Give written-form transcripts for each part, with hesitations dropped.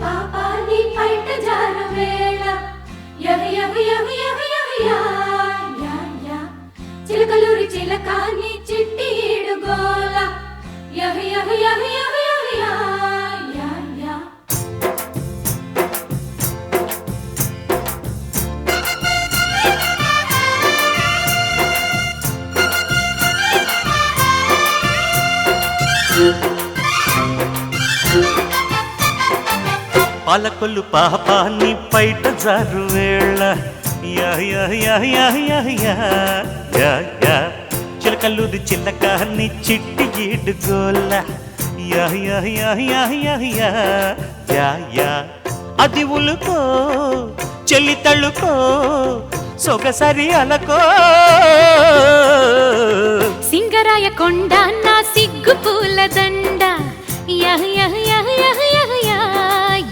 పాపాని పైట జారు వేళ యహ యహ యహ యహ యహ యా యా యా చిలకలూరి చిలకాని చిట్టి ఏడుగోల యహ యహ యహ యహ యహ యా యా యా పాలకొల్లు పాపాన్ని పైట జారు వేళ యా యా యా యా యా యా యా యా చిలకల్లూరి చిల్లకాన్ని చిట్టి ఈడుగోల యా యా యా యా యా యా యా యా అది ఉలుకో చెల్లి తళ్ళుకో సొగసరి అలకో సింగరాయ కొండ నా సిగ్గు పూల దండ యహ యహ యహ యహ యహ యా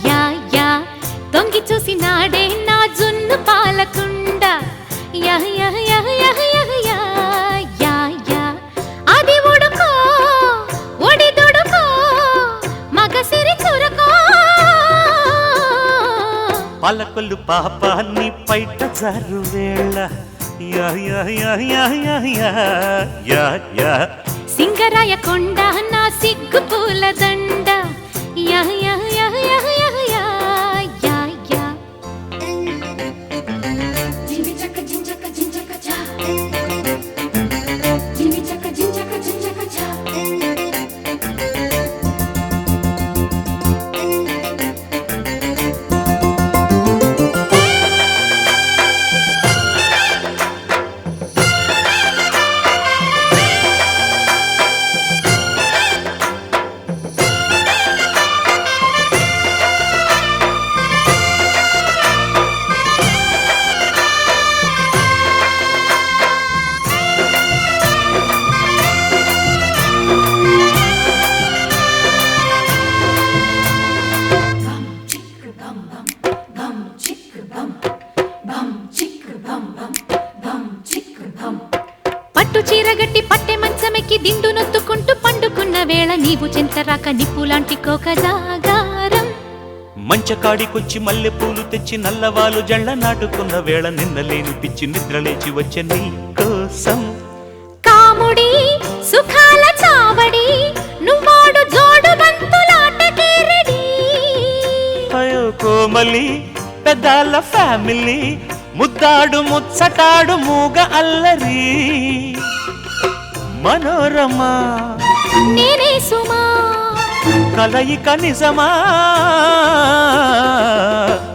యా యా దొంగి చూసి నాడే నా జున్ను పాలకుండ యహ యహ యహ యహ యహ యా యా యా అది ఉడుకో ఒడి దొడుకో మగసిరి చురకో పాలకొల్లు పాపాన్ని పైట జారు వేళ యా యా యా యా యా యా యా యా సింగరాయ కొండ నా సిగ్గు పూల దండ యహ యహ యహ యహ యహ యా యా యా జింగి చక్క జింజక జింజక చా జింగి చక్క జింజక జింజక చా పట్టు చీరగట్టి పట్టె మంచమెక్కి దిండు నొత్తుకుంటూ పండుకున్న వేళ నీవు చెంతరాక నిప్పులాంటి కోక జాగారం మంచకాడికొచ్చి మల్లె పూలు తెచ్చి నల్లవాలు జళ్ళ నాటుకున్న వేళ నిన్నలేని పిచ్చి నిద్రలేచి వచ్చే నీ కోసం కాముడి సుఖాల చావడి నువ్వాడు జోడు బంతులాటకే రెడీ అయ్యో కోమలి పెద్దాల ఫ్యామిలీ ముద్దాడు ముచ్చటాడు మూగ అల్లరి మనోరమా నేనే సుమా కలయిక నిజమా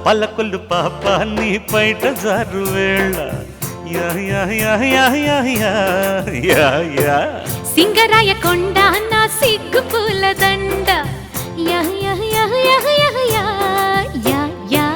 పల్లకొల్లు పాపాన్ని పైట జారు వేళ యా యా యా యా యా యా యా యా సింగరాయ కొండ నా సిగ్గు పూల దండ యహ యహ యహ యహ యహ యా యా యా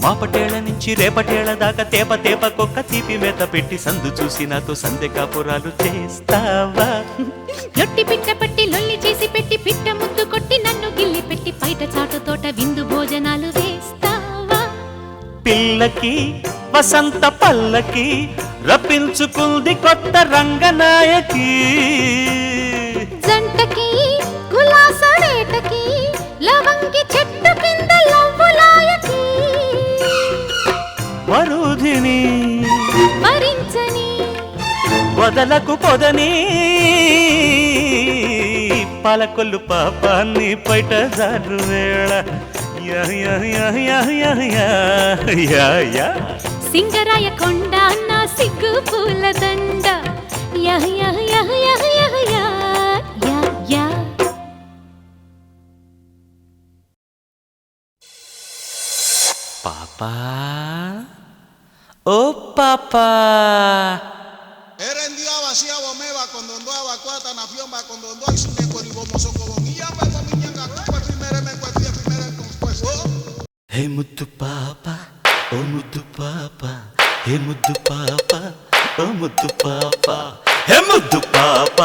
మాపటేళ్ల నుంచి రేపటేళ్ల దాకా తేప తేప కొక్క తీపి మేత పెట్టి సందు చూసి నాతో సందె కాపురాలు చేస్తావా లొట్టి పిట్ట పట్టి లొల్లి చేసి పెట్టి పిట్ట ముద్దు కొట్టి నన్ను గిల్లి పెట్టి బయట చాటు తోట విందు భోజనాలు వేస్తావా పిల్లకి వసంత పల్లకి రప్పించుకుంది కొత్త రంగనాయకి జంటకి కులాస వేటకి లవంగి చెట్టు కింద లవ్వులాయకి మరుధిని వరించని వదలకు పొదని పాలకొల్లు పాపాన్ని పైట జారు వేళ యా యా యా యా యా యా యా యా సింగరాయ కొండ నా సిగ్గు పూల దండ యహ యహ యహ యహ యహ యా పాపా ఓ పాపా Erendia vacía bomeba con dondoa vacuata nafión va con dondoa y su necori bomoso con y amba con miñanga pues primero me cuatía primero pues హే ముద్దు పాప ఓ ముద్దు పాప హే ముద్దు పాప ఓ ముద్దు పాప హే ముద్దు పాప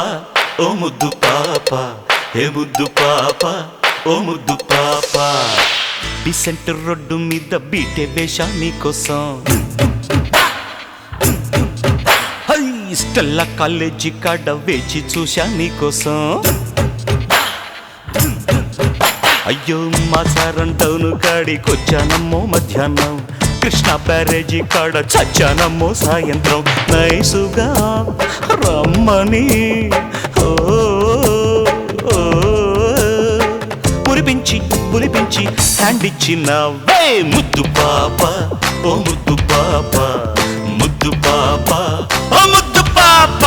ఓ ముద్దు పాప హే ముద్దు పాప ఓ ముద్దు పాప బిసెంట్ రోడ్డు మీద బీటే వేషా నీకోసం హై స్టెల్లా కాలేజీ కాడ వేచి చూశా నీకోసం అయ్యో మా సారం టౌను కాడికొచ్చానమ్మో మధ్యాహ్నం కృష్ణ బ్యారేజీ కాడ చచ్చానమ్మో సాయంత్రం నైసుగా రమ్మని ఓ పులిపించి పులిపించి హ్యాండ్ ఇచ్చినవే ముద్దు పాప ఓ ముద్దు పాప ముద్దు పాప ఓ ముద్దు పాప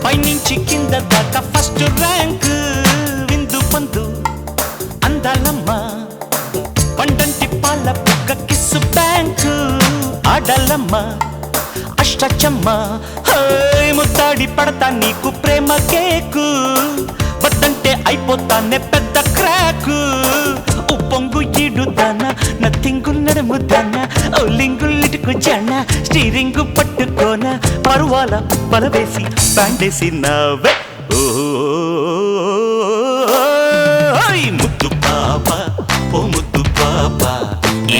పైనుంచి కింద దాకా ఫస్ట్ ర్యాంక్ విందు పందు అందాలమ్మ పండంటి పాల పుక్క కిస్సు బ్యాంక్ ఆడాలమ్మ అష్టచమ్మ ముద్దాడి పడతా నీకు ప్రేమ కేకు వద్దంటే అయిపోతానే పెద్ద క్రాకు ఉప్పొంగు ఈడుదానా నథింగు నడుముదానా లింగులిటుకు జాన స్టీరింగు పట్టుకోన పరువాల బలవేసి బ్యాండేసి నవ్వే ముద్దు పాప ఓ ముద్దు పాప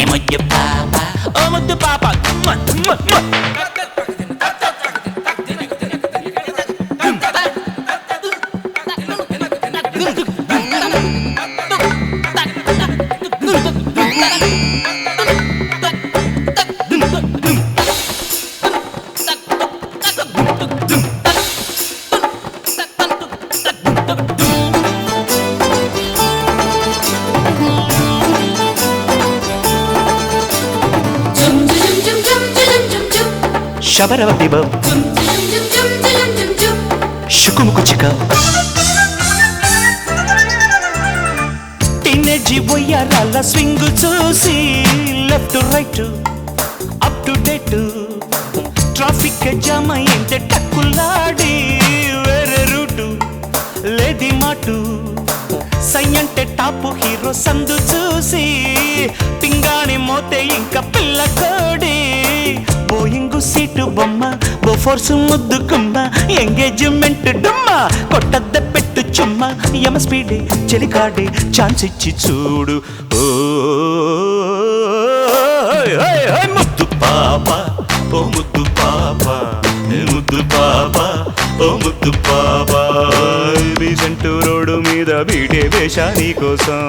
ఏమయ్య పాప ఓ ముద్దు పాప శబరవ బిబ శుకుముకు చిక టీనేజీ ఒయ్యారాల స్వింగ్ చూసి left right up to date traffic jam అయింటే టక్కులాడి వేరే రూటు లేది మాటు సై అంటే టాపు హీరో సందు చూసి పింగాణి మోతే ఇంకా పిల్ల కోడి బోయింగు సీటు బొమ్మ బోఫోర్సు ముద్దు కుమ్మ ఎంగేజ్మెంట్ డుమ్మ కొట్టద్ద పెట్టు చుమ్మ యమ స్పీడే చెలికాడే ఛాన్స్ ఇచ్చి చూడు ఓ ముద్దు పాప ఓ ముద్దు పాప ముద్దు పాప ఓ ముద్దు పాప బీసెంట్ రోడ్డు మీద బీటే వేషా నీకోసం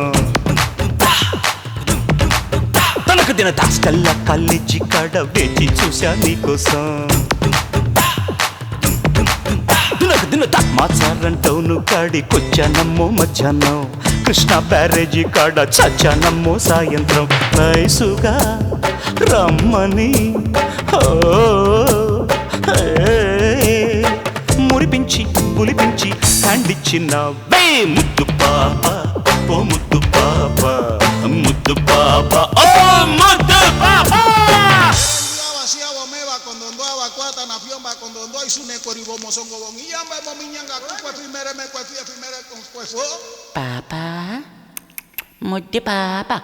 తనకు తిన దాస్టల్లా కాలేజీ కాడ వేచి చూశా నీకోసం దినకు దిన మా సారం టౌను కాడికొచ్చానమ్మో మధ్యాహ్నం కృష్ణ బ్యారేజీ కాడ చచ్చానమ్మో సాయంత్రం నైసుగా రమ్మని మురిపించి పులిపించి హ్యాండ్ ఇచ్చినవే ముద్దు పాప ఓ ముద్దు పాప ముద్దు పాప ఓ ముద్దు పాప vacía bomeba con dondoa vacuata nafión va con dondoa y su necori bomoso con y amba con miñanga pues primero me cuatía primero pues Papa, mude papa.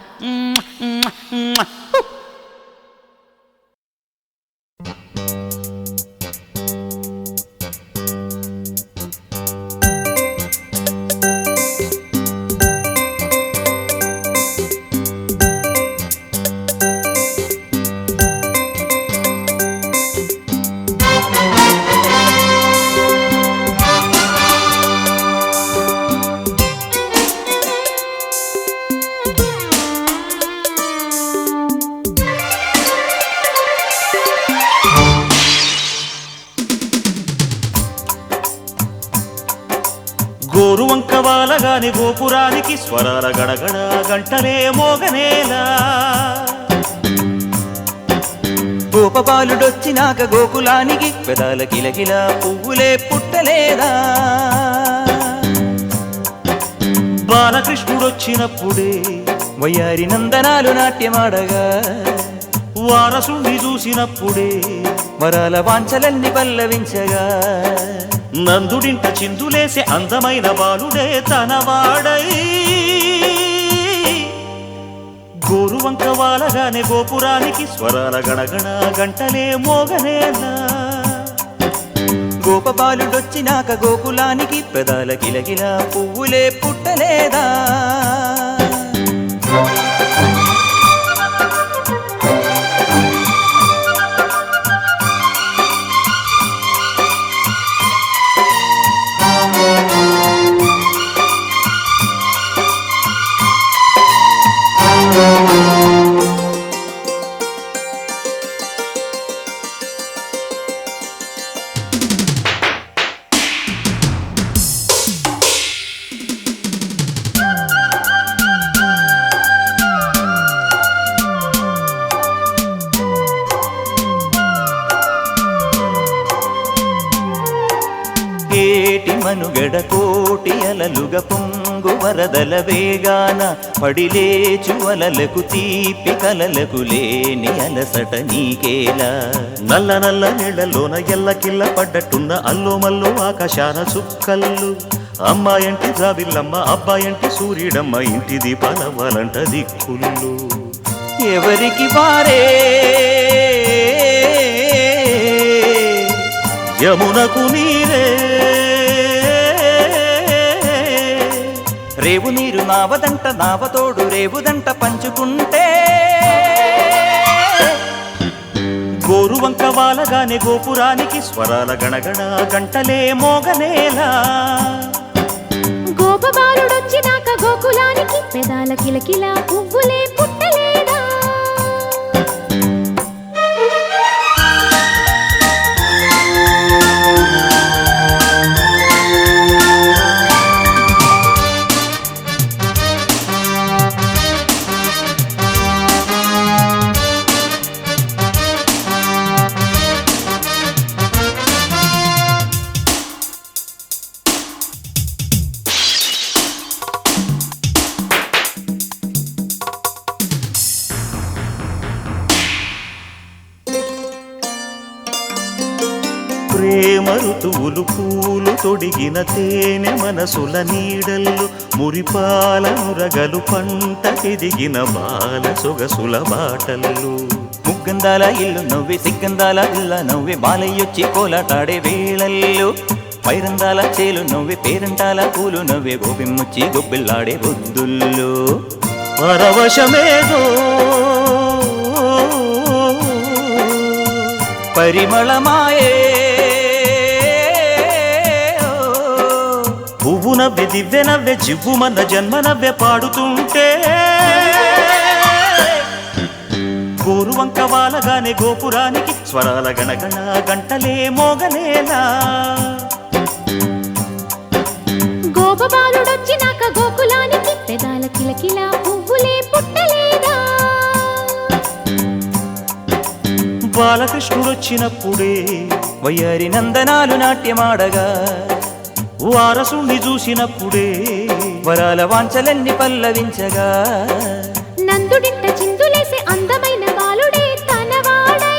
వాలగాని గోపురానికి స్వరాల గడగడ గంటలే మోగనేలా గోపబాలుడొచ్చినాక గోకులానికి పెదాల కిలకిల పువ్వులే పుట్టలేదా బాలకృష్ణుడొచ్చినప్పుడే వయ్యారి నందనాలు నాట్యమాడగా వారసుని చూసినప్పుడే వరాల వాంఛలన్నీ పల్లవించగా నందుడింట చిందులేసే అందమైన బాలుడే తనవాడై గోరువంక వాలగానే గోపురానికి స్వరాల గణగణ గంటలే మోగనేలా గోపబాలుడొచ్చినాక గోకులానికి పెదాల కిలకిల పువ్వులే పుట్టలేదా ఏటి మనుగడ కోటి అలలుగ పొంగు వరదల వేగాన పడిలేచు అలలకు తీపి కలలకు లేని అలసట నీకేలా నల్ల నల్ల నీళ్లలోన ఎల్లకిల్ల పడ్డట్టున్న అల్లో మల్లో ఆకాశాన చుక్కల్లు అమ్మాయంటి జాబిల్లమ్మ అబ్బాయంటి సూర్యుడమ్మ ఇంటి దీపాలవ్వాలంట దిక్కుళ్ళు ఎవరికి వారే యమునకు నీరే రేవు నీరు నావదంట నావతోడు రేవుదంట పంచుకుంటే గోరువంక వాలగానే గోపురానికి స్వరాల గణగణ గంటలే మోగనేలా గోపబాలుడొచ్చినాక గోకులానికి పెదాల కిలకిల పువ్వులే పుట్టలేదా ప్రేమ ఋతువులు పూలు తొడిగిన తేనె మనసుల నీడల్లు మురిపాల నురగలు పంటకెదిగిన బాల సొగసుల బాటల్లు ముగ్గందాల ఇల్లు నవ్వి సిగ్గందాల ఇల్ల నవ్వి బాలయ్యొచ్చి కోలాటాడే వేళల్లో పైరందాల చేలు నవ్వి పేరంటాల పూలు నవ్వే గోపిమ్ముచ్చి గొబ్బిల్లాడే బొద్దుల్లో పరవశమేదో పరిమళమాయే పువ్వు నవ్వె దివ్వె నవ్వె జివ్వుమన్న జన్మ నవ్వె పాడుతుంటే గోరువంక వాలగానే గోపురానికి స్వరాల గణగణ గంటలే మోగనేలా గోపబాలుడొచ్చినాక గోకులానికి పెదాల కిలకిల పువ్వులే పుట్టలేదా బాలకృష్ణుడొచ్చినప్పుడే వయ్యారి నందనాలు నాట్యమాడగా వారసుని చూసినప్పుడే వరాల వాంఛలన్నీ పల్లవించగా నందుడింట చిందులేసే అందమైన బాలుడే తనవాడై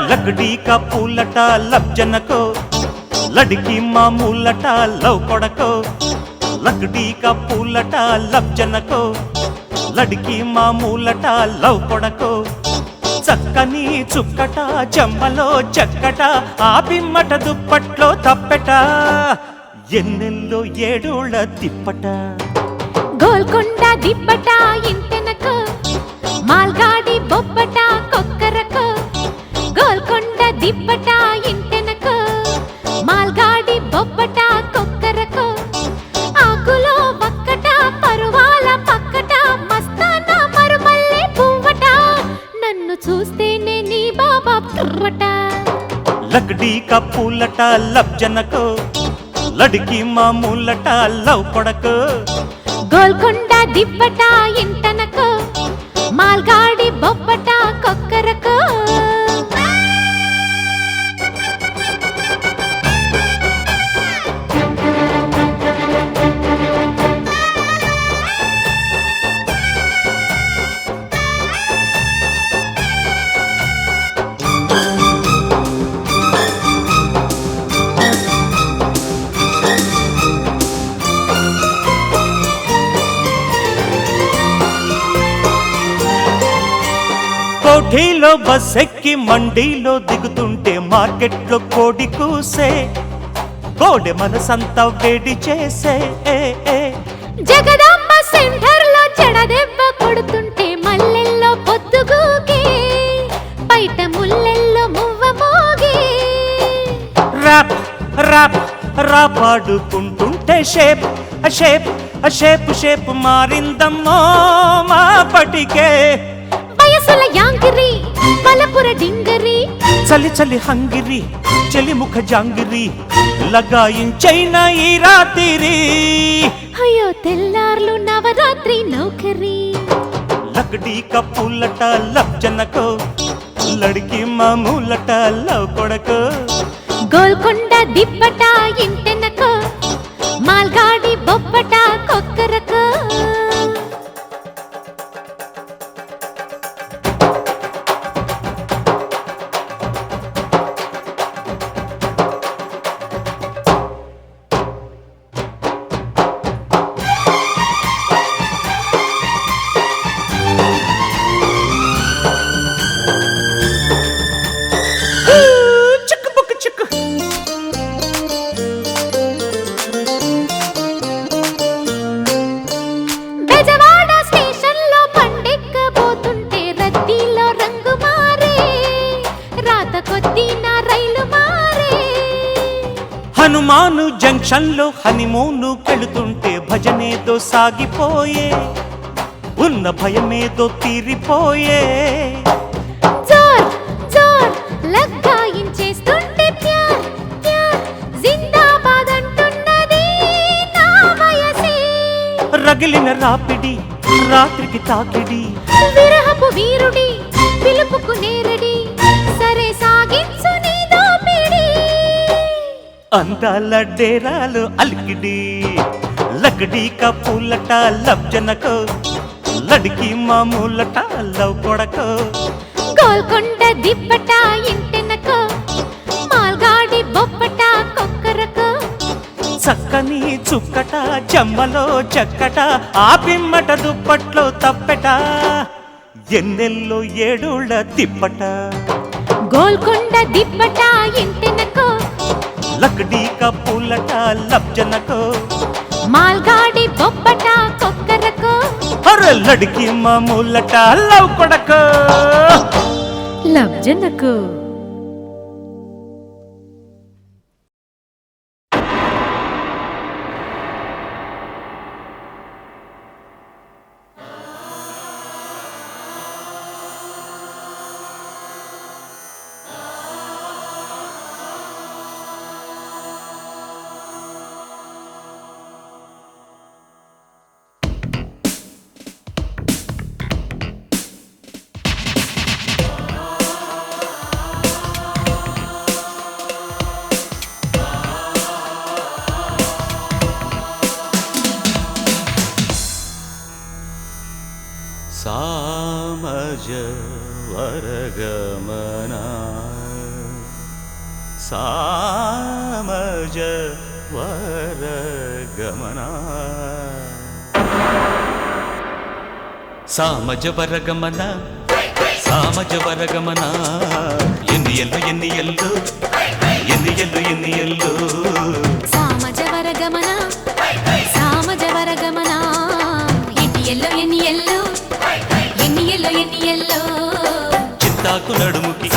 लकड़ी का फूलटा लब जनको लड़की मामूलटा लव कोड़को లక్డీ కా పూలట లవ్ జనకో లడికి మామూలట లవ్ కొడకో చక్కని చుక్కట చెమ్మలో చెక్కట ఆ పిమ్మట దుప్పట్లో తప్పెట ఎన్నెల్లో ఏడోళ్ళ తిప్పట గోల్కొండ దిబ్బట ఇంటెనకో మాల్గాడి బొబ్బట కొక్కరకో గోల్కొండ దిబ్బట ఇంటెనకో మాల్గాడి బొబ్బట కొక్కరకో ఆకులో వక్కట పరువాల పక్కట మస్తాన మరుమల్లె పువ్వట నన్ను చూస్తేనే నీ బాబా పువ్వట లక్డీ కా పూలట లవ్ జనకో లడికి మామూలట లవ్ కొడకో గోల్కొండ దిబ్బట ఇంటనకో మాల్గాడి బొబ్బట కొక్కరకో కోఠీలో బస్ ఎక్కి మండీలో దిగుతుంటే మార్కెట్లో కోడి కూసే కోడె మనసంతా వేడి చేసే జగదాంబ సెంటర్ లో చెడదెబ్బ కొడుతుంటే మల్లెల్లో పొద్దుగూగే బయట ముల్లెల్లో మువ్వ మోగే ర్యాప్ ర్యాప్ ర్యాప్ ఆడుకుంటుంటే షేప్ షేప్ షేప్ షేప్ మారిందమ్మో మా పటికే వయసుల యాంగిరి బలపుర డింగరి చలి చలి హంగిరి చలి ముఖ జాంగిరి లగాయించైన ఈ రాత్రి అయ్యో తెల్లార్లు నవరాత్రి నౌకరి లక్డీ కా పూలట లవ్ జనకో లడికి మామూలట లవ్ కొడకో గోల్కొండ దిబ్బట ఇంటెనకో మాల్గాడి బొబ్బట కొక్కరకో చిక్కు బుక్కు చిక్కు బెజవాడ స్టేషన్ లో పండెక్కబోతుంటే రద్దీలో రంగు మారే రాత కొద్దీ నా రైలు మారే హనుమాను జంక్షన్ లో హనీమూను కెళుతుంటే భజనేదో సాగిపోయే ఉన్న భయమేదో తీరిపోయే జోర్ జోర్ లగ్గాయించేస్తుంటే ప్యార్ ప్యార్ జిందాబాద్ అంటున్నది నా వయసే రగిలిన రాపిడి రాత్రికి తాకిడి విరహపు వీరుడి పిలుపుకు నేరడి సరే సాగించు నీ దోపిడి అందాల డేరాలు అలికిడి లక్డీ కా పూలట లవ్ జనకో లడికి మామూలట లవ్ కొడకో గోల్కొండ దిబ్బట ఇంటెనకో మాల్గాడి బొబ్బట కొక్కరకో చక్కని చుక్కట చెమ్మలో చెక్కట ఆ పిమ్మట దుప్పట్లో తప్పెట ఎన్నెల్లో ఏడోళ్ళ తిప్పట గోల్కొండ దిబ్బట ఇంటెనకో లక్డీ కా పూలట లవ్ జనకో మాల్గాడి బొబ్బట కొక్కరకో అరే లడికి మామూలట లవ్ కొడకో లబ్జనకు సామజ వరగమనా సామజ వరగమనా వరగమన సామజ వరగమన సామజ వరగమన ఎన్ని ఎల్లు ఎన్ని ఎల్లు ఎన్ని ఎల్లు ఎన్ని ఎల్లు సామజ వరగమన సామజ వరగమన ఎన్ని ఎల్లో ఎన్ని ఎల్లో ఎన్ని ఎల్లో ఎన్ని ఎల్లో చింతాకు నడుముకి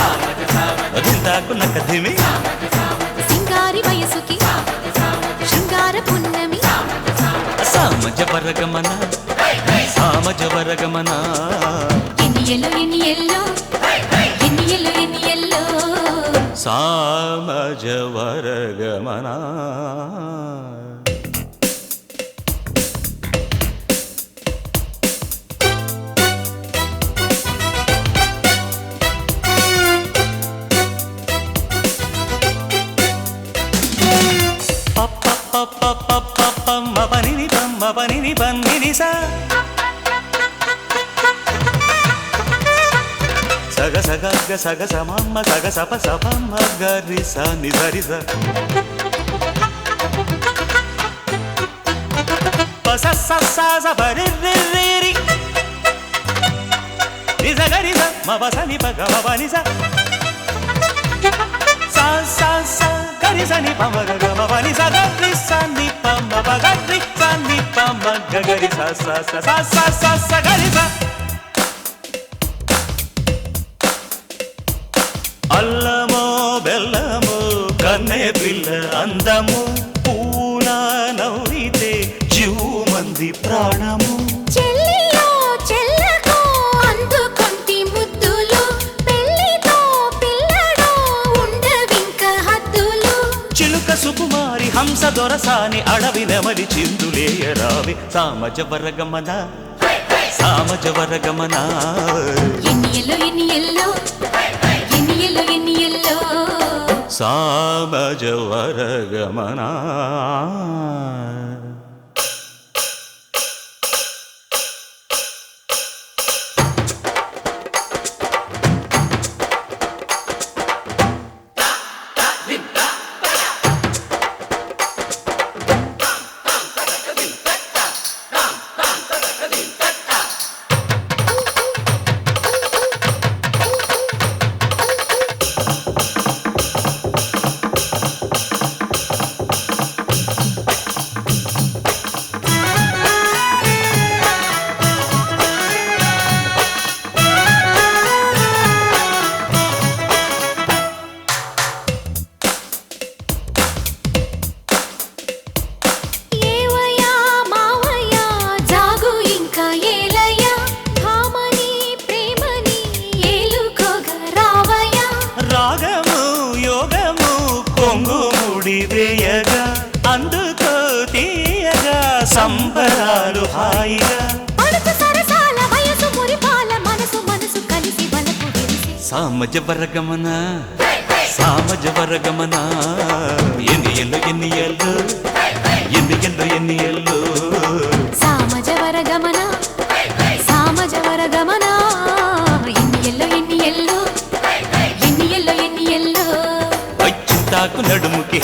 చింతాకు నకధిమి సింగారి వయసుకి శృంగార పున్నమి సామజ వరగమన సామజ వరగమన ఎన్ని ఎల్లో ఎన్ని ఎల్లో ఎన్ని ఎల్లో ఎన్ని ఎల్లో సామజ వరగమన మపని పన్నిని సగ సగ సగ సమమ్మ సగ సప సపమ్మ గరి స నిజరి స పస స స స పరి రి రి రి నిజ గరి స మప స ని ప గ మ ప ని స స స స గరి స ని ప మ గ గ మ ప ని స గ రి స ని ప మ ప గ రి స ని ప మ గ గ రి స స స స స స స గరి స అల్లమో బెల్లమో కన్నే పిల్ల అందము పూల నవ్వితే జీవమంది ప్రాణము చెల్లిలో చెల్లకు అందుకొంటి ముద్దులు పెళ్లితో పిల్లడో ఉండవింక హద్దులు చిలుక సుకుమారి హంస దొరసాని అడవి నెమలి చిందులేయరావి సామజ వరగమన సామజ వరగమన ఎన్ని ఎల్లో ఎన్ని ఎల్లో ఎన్ని ఎల్లో ఎన్ని ఎల్లో సామజ వరగమన ఏవయ్యా మావయ్యా జాగు ఇంకా ఏలయ్యా భామని ప్రేమని ఏలుకోగా రావయ్యా రాగము యోగము కొంగు ముడి వేయగా అందుకో తీయగా సంబరాలు హాయిగా పడుచు సరసాల వయసు మురిపాల మనసు మనసు కలిసి వలపు విరిసి సామజ వరగమన సామజ వరగమన ఎన్ని ఎల్లు ఎన్ని ఎల్లు ఎన్ని ఎల్లు ఎన్ని ఎల్లు సామజ వరగమన సామజ వరగమన ఎన్ని ఎల్లో ఎన్ని ఎల్లో ఎన్ని ఎల్లో ఎన్ని ఎల్లో చింతాకు నడుముకి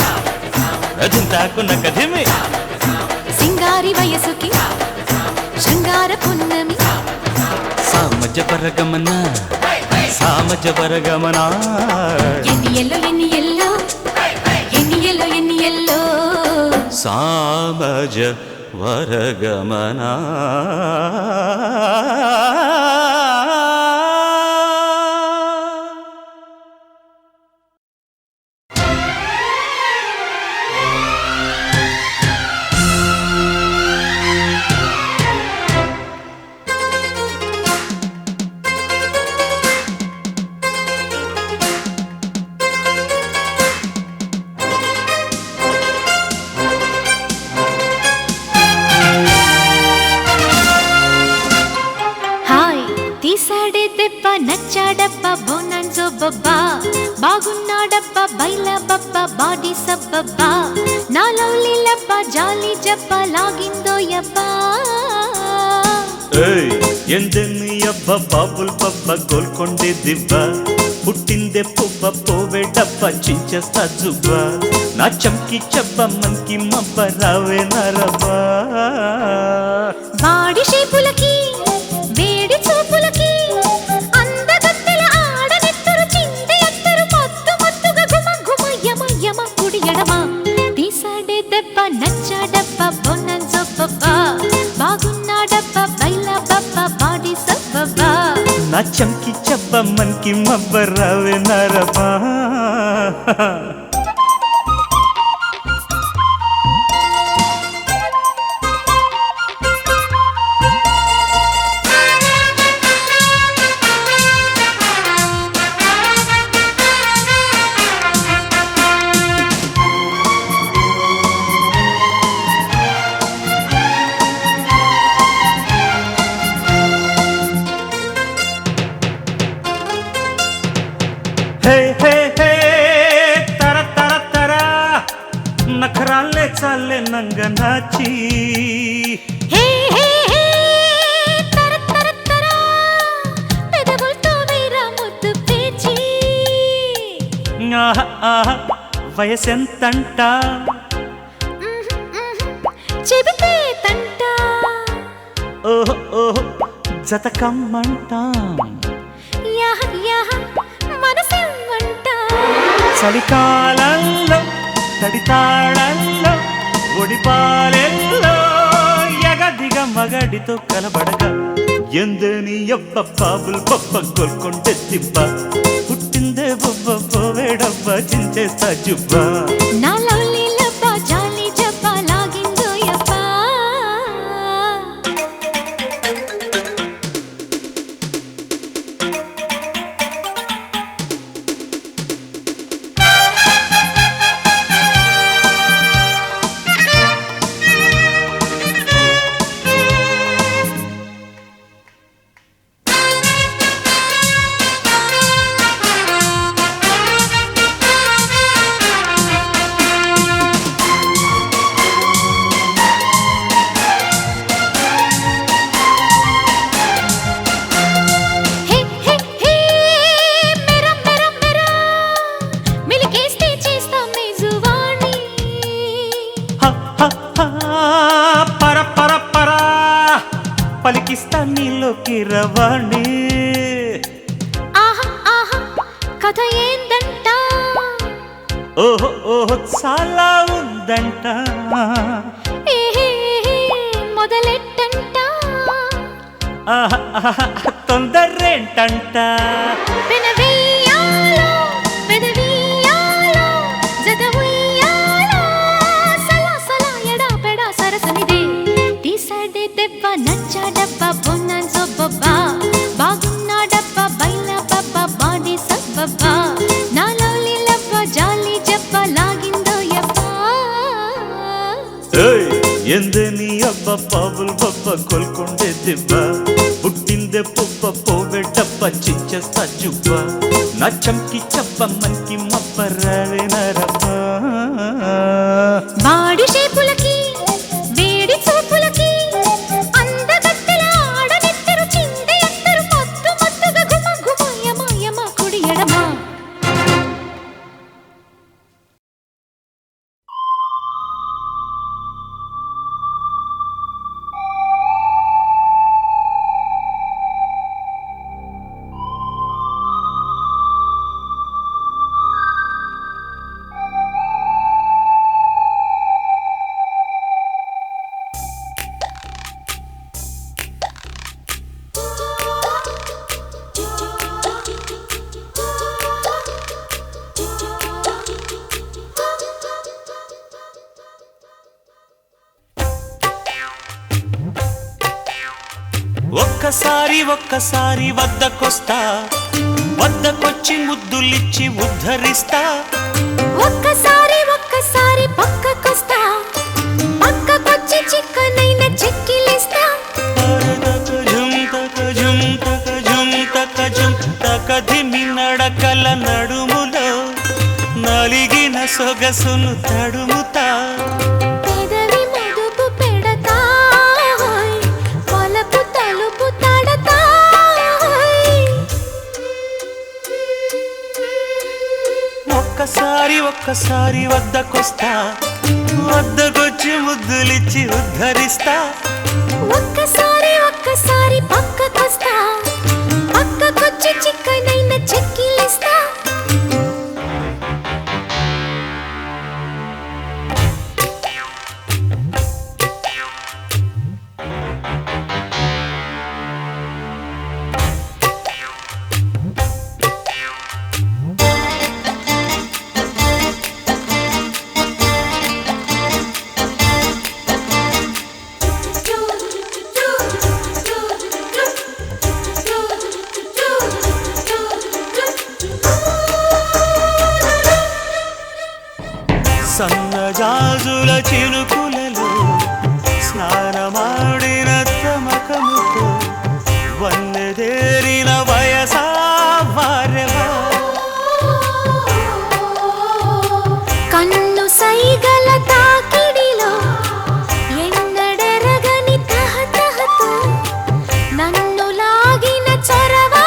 చింతాకు నకధిమి సింగారి వయసుకి శృంగార పున్నమి సామజ వరగమన సామజ వరగమన ఎన్ని ఎల్లో ఎన్ని ఎల్లో ఎన్ని ఎల్లో ఎన్ని ఎల్లో సామజ వరగమన హాయ్ తీసాడే దెబ్బ నచ్చాడబ్బా బోనంజో బబ్బా బాగున్నాడబ్బా బైల బబ్బా బాడీ సబ్బబ్బా నా లవ్లీ లబ్బా జాలి జబ్బా లాగిందో యబ్బా ಎಂದೆನ್ನಿ ಹಬ್ಬ ಬಾಬುಲ್ ಪಬ್ಬ ಗೋಲ್ಕೊಂಡೆ ದಿಬ್ಬ పుట్టిందే పువ్వ పోవే డబ్బ చించేస్తా జుబ్బా నా చంకి చెబ్బ మంకి మబ్బ రావే నరబా వాడి షేపులకి వేడి చూపులకి అందగత్తెల ఆడనెత్తరు చింది ఎత్తరు మత్తు మత్తుగా గుమ గుమ యమ యమ కుడి ఎడమ తీసాడే దెబ్బ నచ్చాడబ్బ బొన్నంజొబ్బ బాగున్నాడబ్బ బైల బబ్బ బాడీ సబ్బబ్బ నా చంకి చెబ్బ మంకి మబ్బ రావే నరబా హే హే హే తర తర తర నఖరాలే చాలే నంగ నాచి హే హే హే తర తర తర పెదవులతో వేరా ముద్దు పేచి ఆహా ఆహా వయసెంతంట చెబితే తంట ఓహో ఓహో జతకమ్మంటాం యాహ యాహ మనసెమ్మంట చలికాలంలో తడితాళంలో ఒడిపాలెల్లో ఎగదిగ మగడితో కలబడగా ఎందని ఎవ్వ బాబుల్ బొబ్బ గోల్కొండే దిబ్బ పుట్టిందే బొబ్బ పోవేడబ్బ చించేస్తా జుబ్బా నా లవ్లీ లబ్బ జాలి జబ్బ లాగిందో యబ్బ హే హే హే మేరా మేరా మేరా మిలికేస్తే చేస్తా మేజువాణి హ హ హ పర పర పర పలికిస్తా నీలోకి రవాణి ఆహా ఆహా కథ ఏందంట ఓహో ఓహో చాలా ఉందంట ఏ హే హే మొదలెట్టంట ఆహా, ఆహా, తొందరేంటంట పెనవేయాలో పెదవియాలో జత ఉయ్యాలో సలా సలా ఎడా పెడా సరసనిదే తీసాడే దెబ్బ నచ్చాడబ్బ బొన్నంజొబ్బ బాగున్నాడబ్బ బైల బబ్బ బాడీ సబ్బబ్బ నా లవ్లీ లబ్బ జాలి జబ్బ లాగిందో యబ్బ ఏయ్, ఎందని అబ్బ పావులు బొబ్బ కొల్కొండే దిబ్బ పుట్టిందే పువ్వ పోవే డబ్బ చించేస్తా జుబ్బ నా చంకి చెబ్బ మంకి మబ్బ రావే నరబ్బా వాడి షేపులకి వేడి చూపులకి అందగత్తెల ఆడనెత్తరు చింది ఎత్తరు మత్తు మత్తుగా గుమ గుమ యమ యమ కుడి ఎడమ ఒక్కసారి ఒక్కసారి వద్దకొస్తా వద్దకొచ్చి ముద్దులిచ్చి ఉద్ధరిస్తా ఒక్కసారి ఒక్కసారి పక్కకొస్తా పక్కకొచ్చి చిక్కనైన చెక్కిలిస్తా ధిమి నడకల నడుములో నలిగిన సొగసును తడుముతా పెదవి మదుపు పెడతా వలపు తలుపు తడతా ఒక్కసారి వద్దకొస్తా, వద్దకొచ్చి ముద్దులిచ్చి ఉద్ధరిస్తా. ఒక్కసారి పక్కకొస్తా, పక్కకొచ్చి చిక్కనైన చెక్కిలిస్తా. సన్నజాజుల చినుకులలో స్నానమాడిన తమకముతో వన్నెదేరిన వయసా వారెవా. కన్ను సైగల తాకిడిలో ఎన్నడెరగని తహతహతో నన్ను లాగిన చొరవా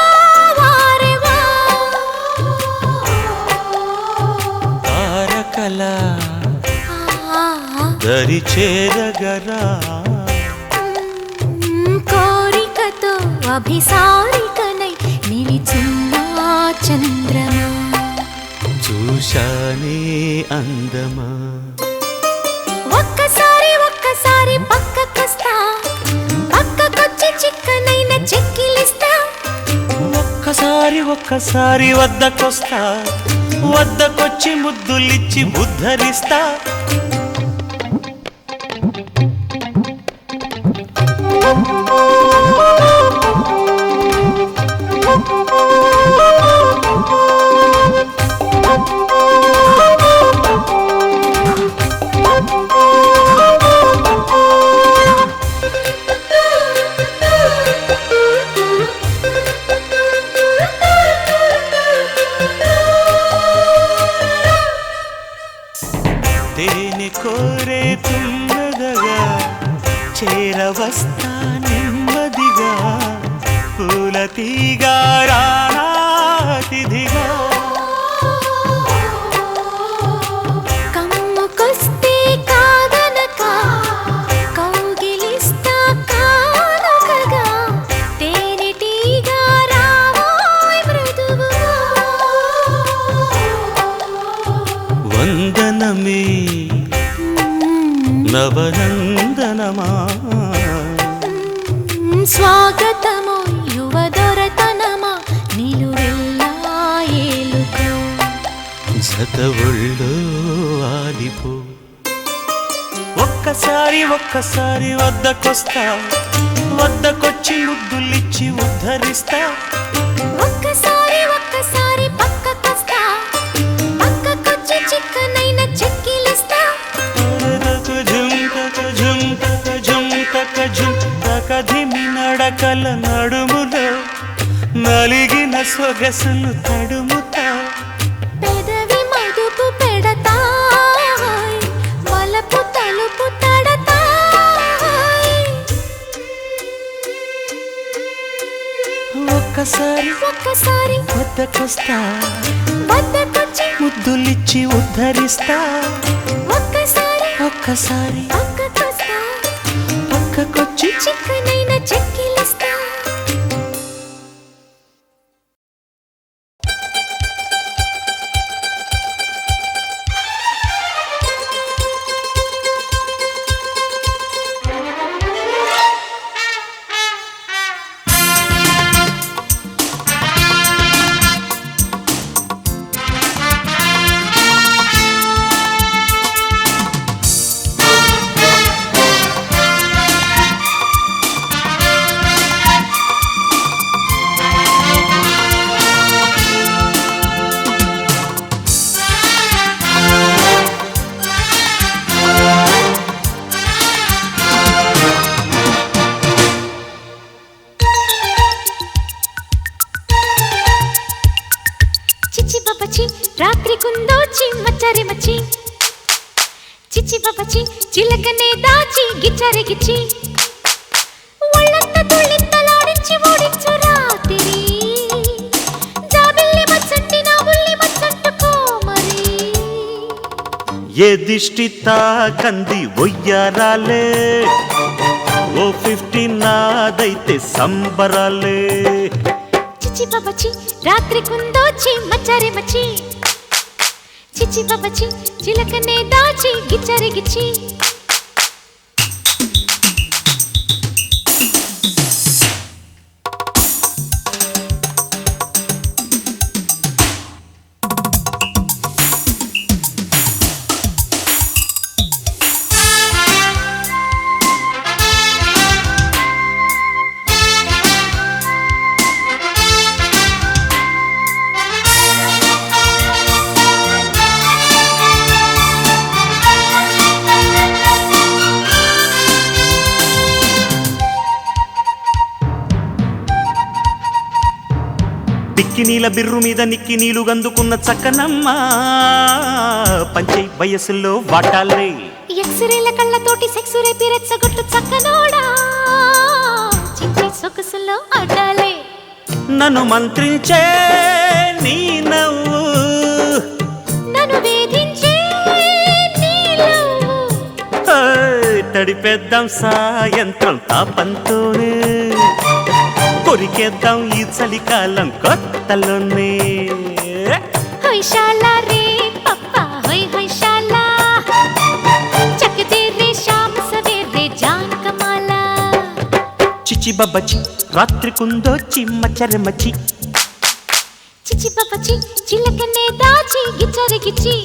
వారెవా. తారకల దరి చేరగరా, కోరికతో అభిసారికనై నిలిచున్న చంద్రమా. చూశానే అందమా. ఒక్కసారి పక్కకొస్తా, పక్కకొచ్చి చిక్కనైన చెక్కిలిస్తా. ఒక్కసారి వద్దకొస్తా, వద్దకొచ్చి ముద్దులిచ్చి ఉద్ధరిస్తా. తేనె కోరే తుమ్మదగా చేరవస్తా నెమ్మదిగా, పూల తీగా రాతిథిగా. కమ్ముకొస్తే కాదనక కౌగిలిస్తా కానకగా, తేనెటీగా రావోయ్ మృదువుగా. వందనమే నవనందనమా, స్వాగతమో యువదొరతనమా, నిలువెల్లా ఏలుకో. జత ఒళ్ళో ఆలిపో. ఒక్కసారి వద్దకొస్తా, వద్దకొచ్చి ముద్దులిచ్చి ఉద్ధరిస్తా. ఒక్కసారి పక్కకొస్తా, పక్కకొచ్చి చిక్కనైన చెక్కిలిస్తా. కదిమి నడకల నడుములో నలిగిన సొగసులు తడుముతా. పెదవి మదుపు పెడతాయ్, వలపు తలుపు తడతాయ్. ఒక్కసారి వద్దకొస్తా, వద్దకొచ్చి ముద్దులిచ్చి ఉద్ధరిస్తా. ఒక్కసారి పక్కకొస్తా, పక్కకొచ్చి చిక్కనైన చెక్కిలిస్తా. రాత్రి కుందోచి మచ్చరి మచ్చి చిచి బబచి చిలకనే దాచి గిచ్చరి గిచ్చి ఒళ్ళంతా తుళ్ళింతలాడించి ఓడించు రాత్రి జాబిల్లి మచ్చంటి నా ఉల్లి మచ్చంటుకో మరి ఏ దిష్టి తాకంది ఒయ్యారాలే, ఓ 50 నాదైతే సంబరాలే. చిచి బాబచి రాత్రి కుందోచి మచ్చరే మచ్చి, చిచి బాబచి చిలకనే దాచి గిచ్చరి గిచ్చి. దిక్కి నీల బిర్రు మీద నిక్కి నీలు గందుకున్న చక్కనమ్మ, పంచై వయసులో వాటాలే. ఎక్స్రేల కళ్ళతోటి సెక్సురే పిరెచ్చగొట్టు చక్కనోడా, చించి సొగసులో అడ్డాలే. నన్ను మంత్రించే నీ నవ్వు, నన్ను వేధించే నీ లవ్వు. తడిపేద్దాం సాయంత్రం తాపంతోనే, కొరికేద్దాం ఈ చలికాలం కొత్తలోనే. హైశాలా రే పప్పా హై హైశాలా, చకదే రే శామ్ సవేరే జాన్ కమాలా. చిచి బబ్బచి రాత్రి కుందోచి మచ్చరె మచ్చి, చిచి బాబచి చిలకనే దాచి గిచ్చరి గిచ్చి.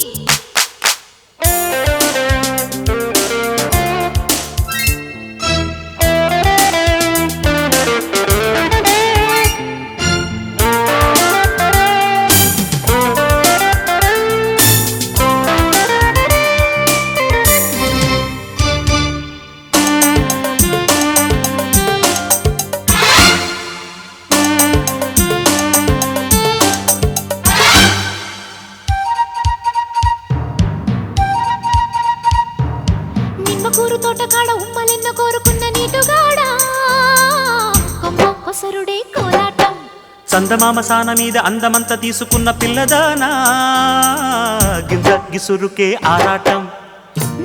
నిమ్మకూరు తోటకాడ ఉమ్మలెన్న కోరుకున్న నీటుగాడా, కొమ్మ కొసరుడే కోలాటం. చందమామ సాన మీద అందమంత తీసుకున్న పిల్లదానా, గింజ గిసురుకే ఆరాటం.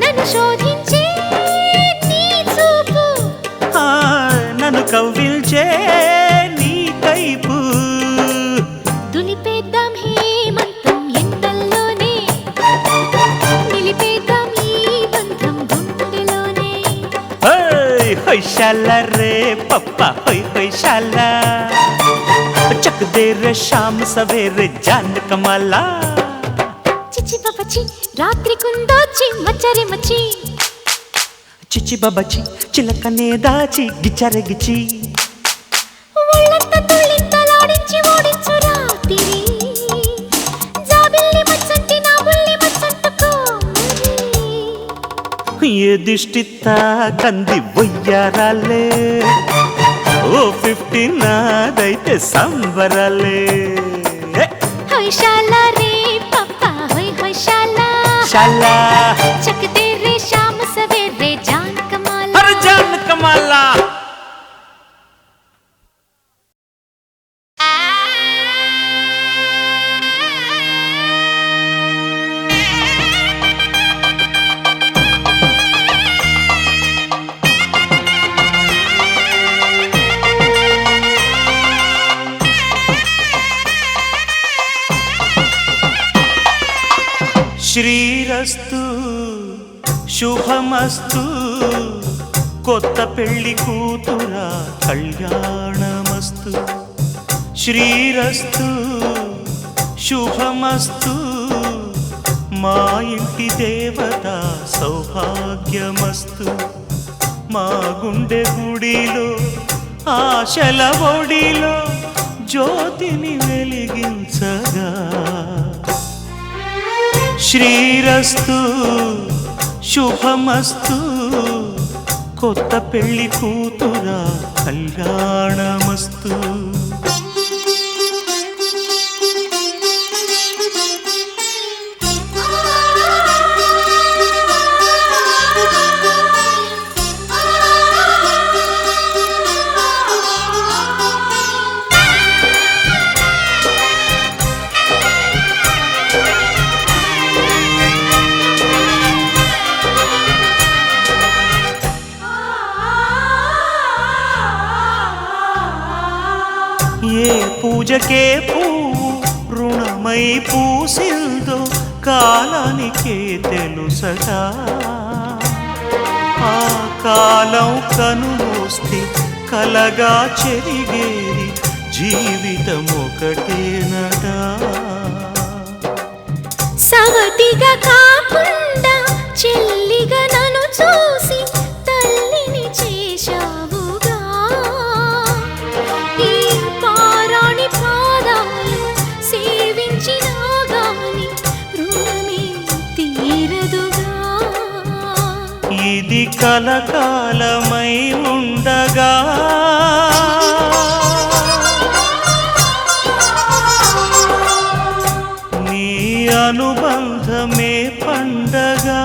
నన్ను శోధించే నీ చూపు, నన్ను కవ్విల్చే నీ కైపు. దులిపేద్దాం హేమంతం ఎండల్లోనే, నిలిపేద్దాం ఈ బంధం గుండెలోనే. హైశాల రే పప్ప హై హైశాల, చక్ దే రే శామ్ సవేరే జాన్ కమాలా. చిచి బాబచి రాత్రి కుందోచి మచ్చరే మచ్చి, చిచి బబ్బచి చిలకనే దాచి గిచ్చరె గిచ్చి. ఒళ్ళంతా తుళ్ళింతలాడించి ఓడించు రాత్రి, జాబిల్లి మచ్చంటి నా బుల్లి మచ్చంటుకో మరి. ఏ దిష్టి తాకంది ఒయ్యారాలే, ఓ 50 నాదైతే సంబరాలే. హైశాలా రే పప్పా హై హైశాలా, శాలా చకదే రే శామ్ సవేరే జాన్ కమాలా. హర్ జాన్ కమాలా. శ్రీరస్తు శుభమస్తు, కొత్త పెళ్లి కూతురా కళ్యాణమస్తు. శ్రీరస్తు శుభమస్తు, మా ఇంటి దేవత సౌభాగ్యమస్తు. మా గుండె గుడిలో ఆశల ఒడిలో జ్యోతిని వెలిగించగా. శ్రీరస్తు శుభమస్తు, కొత్త పెళ్లి కూతురా కళ్యాణమస్తు. పూజకే పువ్వు రుణమై పూసిందో కాలానికే తెలుసగా ఆ కాలం కనుమూస్తే కలగా చెరిగేది జీవితం ఒకటేనడా సవతిగా కాకుండా చెల్లిగా నన్ను చూసి తల్లిని చేశావుగా ఈ పారాణి పాదాలు సేవించినా గాని రుణమే తీరదుగా ఇది కలకాలమై ఉండగా నీ అనుబంధమే పండగా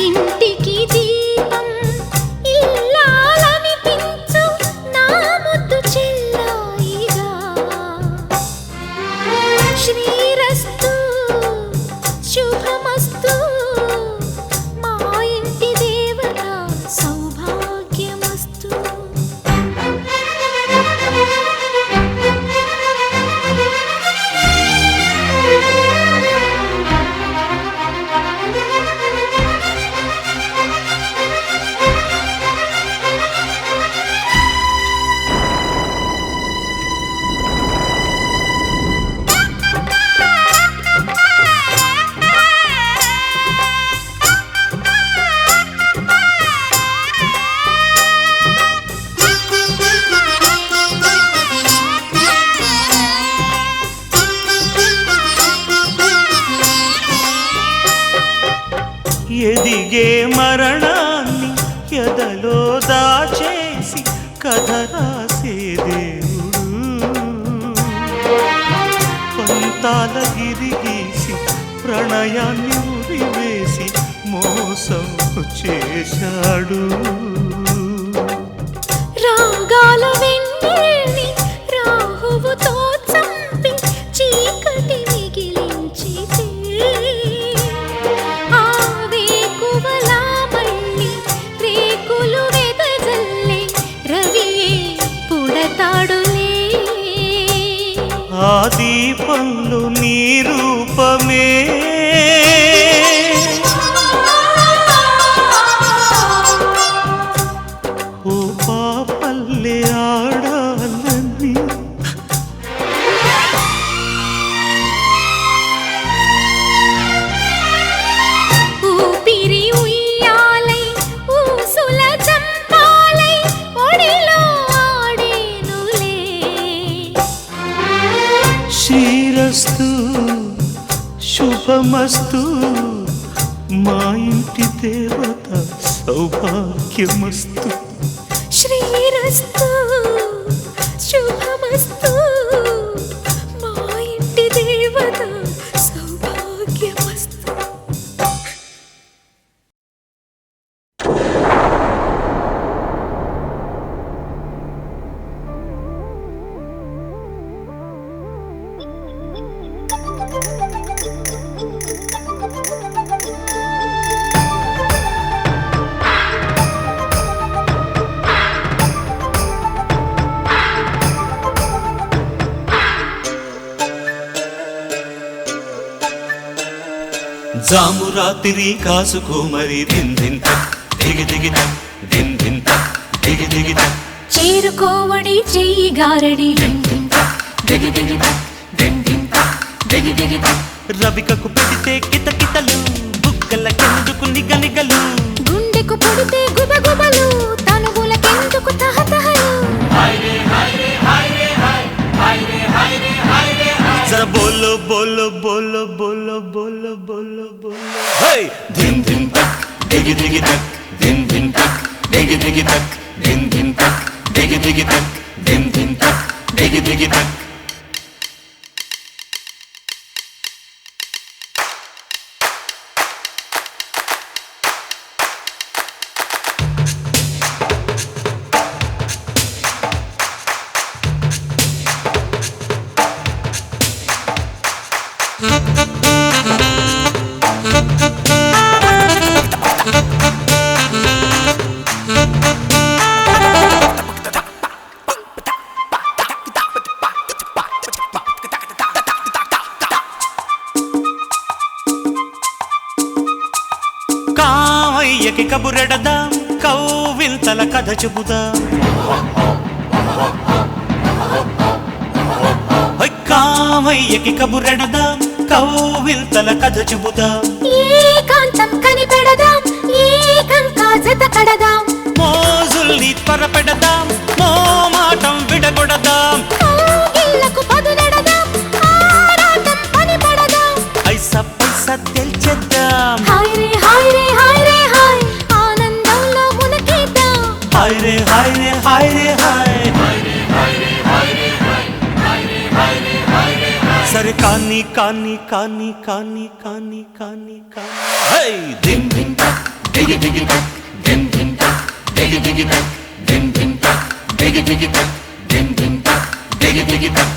ఇంటికి దీపం ఇల్లాలనిపించు నా ముద్దు చెల్లాయిగా శ్రీరస్తు శుభమస్తు మా ఇంటి దేవత సౌభాగ్యమస్తు ఎదిగే మరణాన్ని ఎదలో దాచేసి కథ రాసే దేవుడు పంతాల గిరిగీసి ప్రణయాన్ని ఉరివేసి మోసం చేశాడు రాగాల వెన్నెల్ని రాహువుతో చంపి చీకటి మిగిలించితే ఆ వేకువలా మళ్ళీ రేకులు వెదజల్లే రవియే పుడతాడులే ఆ దీపంలో నీ రూపమే ఓ పాపల్లె ఆడాలని ఊపిరి ఉయ్యాలై ఊసుల చంపాలై ఒడిలో ఆడేనులే శ్రీరస్తు శుభమస్తు మా ఇంటి దేవత సౌభాగ్యమస్తు శ్రీరస్తు శుభమస్తు మా ఇంటి దేవత సౌభాగ్యమస్తు జాము రాత్రి కాసుకోమరి దిందింత దిగిదిగిత దిందింత దిగిదిగిత చేరుకోవడి చెయ్యి గారడి దిందింత దిగిదిగిత దిందింత దిగిదిగిత రవికకు పెడితే కితకితలు బుగ్గల కెందుకు నిగనిగలు గుండెకు పొడితే గుబగుబలు తనువులకెందుకు తహతహలు జర బోలో బోలో బోలో బోలో బోలో బోలో బోలో హై ధిన్ ధిన్ తక్ దిగి దిగి తక్ ధిన్ ధిన్ తక్ దిగి దిగి తక్ ధిన్ ధిన్ తక్ దిగి దిగి తక్ ధిన్ ధిన్ తక్ దిగి దిగి తక్ పెడదాం కౌవింతల కథ చెబుదాం కామయ్యకి కబురెడదాం కౌవింతల కథ చెబుదాం ఏకాంతం కనిపెడదాం ఏకంగా జత కడదాం మోజుల్ని త్వరపెడదాం మోమాటం విడగొడదాం కౌగిళ్ళకు పదులెడదాం ఆరాటం పని పడదాం ఐసా పైసా తెల్చేద్దాం హాయ్ రే హాయ్ రే హాయ్ రే హాయ్ ఆనందంలో మునకేద్దాం హాయ్ రే హాయ్ రే హాయ్ రే హాయ్ సరే కానీ కానీ కానీ కానీ కానీ కానీ కానీ హై దిమ్ దిమ్ టక్ దిగి దిగి టక్ దిమ్ దిమ్ టక్ దిగి దిగి టక్ దిమ్ దిమ్ టక్ దిగి దిగి టక్ దిమ్ దిమ్ టక్ దిగి దిగి టక్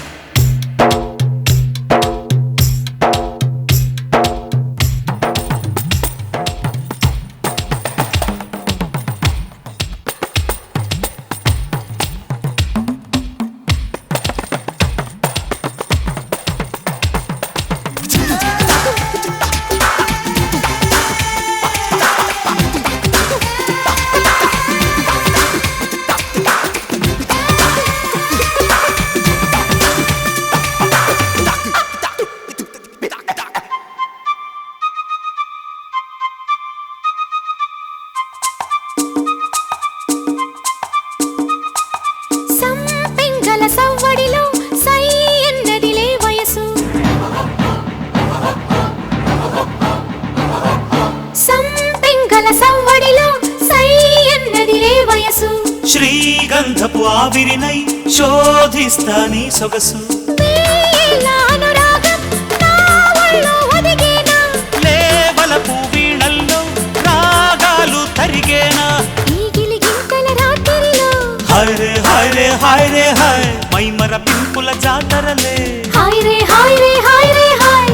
సంపెంగల సవ్వడిలో సై ఎన్నదిలే వయసు సంపెంగల సవ్వడిలో సై ఎన్నదిలే వయసు శ్రీగంధపు ఆవిరినై శోధిస్తా నీ సొగసు వేల అనురాగం నా ఒళ్ళో ఒదిగేనా లేవలపు వీణల్లో రాగాలు తరిగేనా ఈ గిలిగింతల రాత్రిలో హాయ్ రే హాయ్ రే హాయ్ రే హాయ్ మైమర పింపుల జాతరలే హాయ్ రే హాయ్ రే హాయ్ రే హాయ్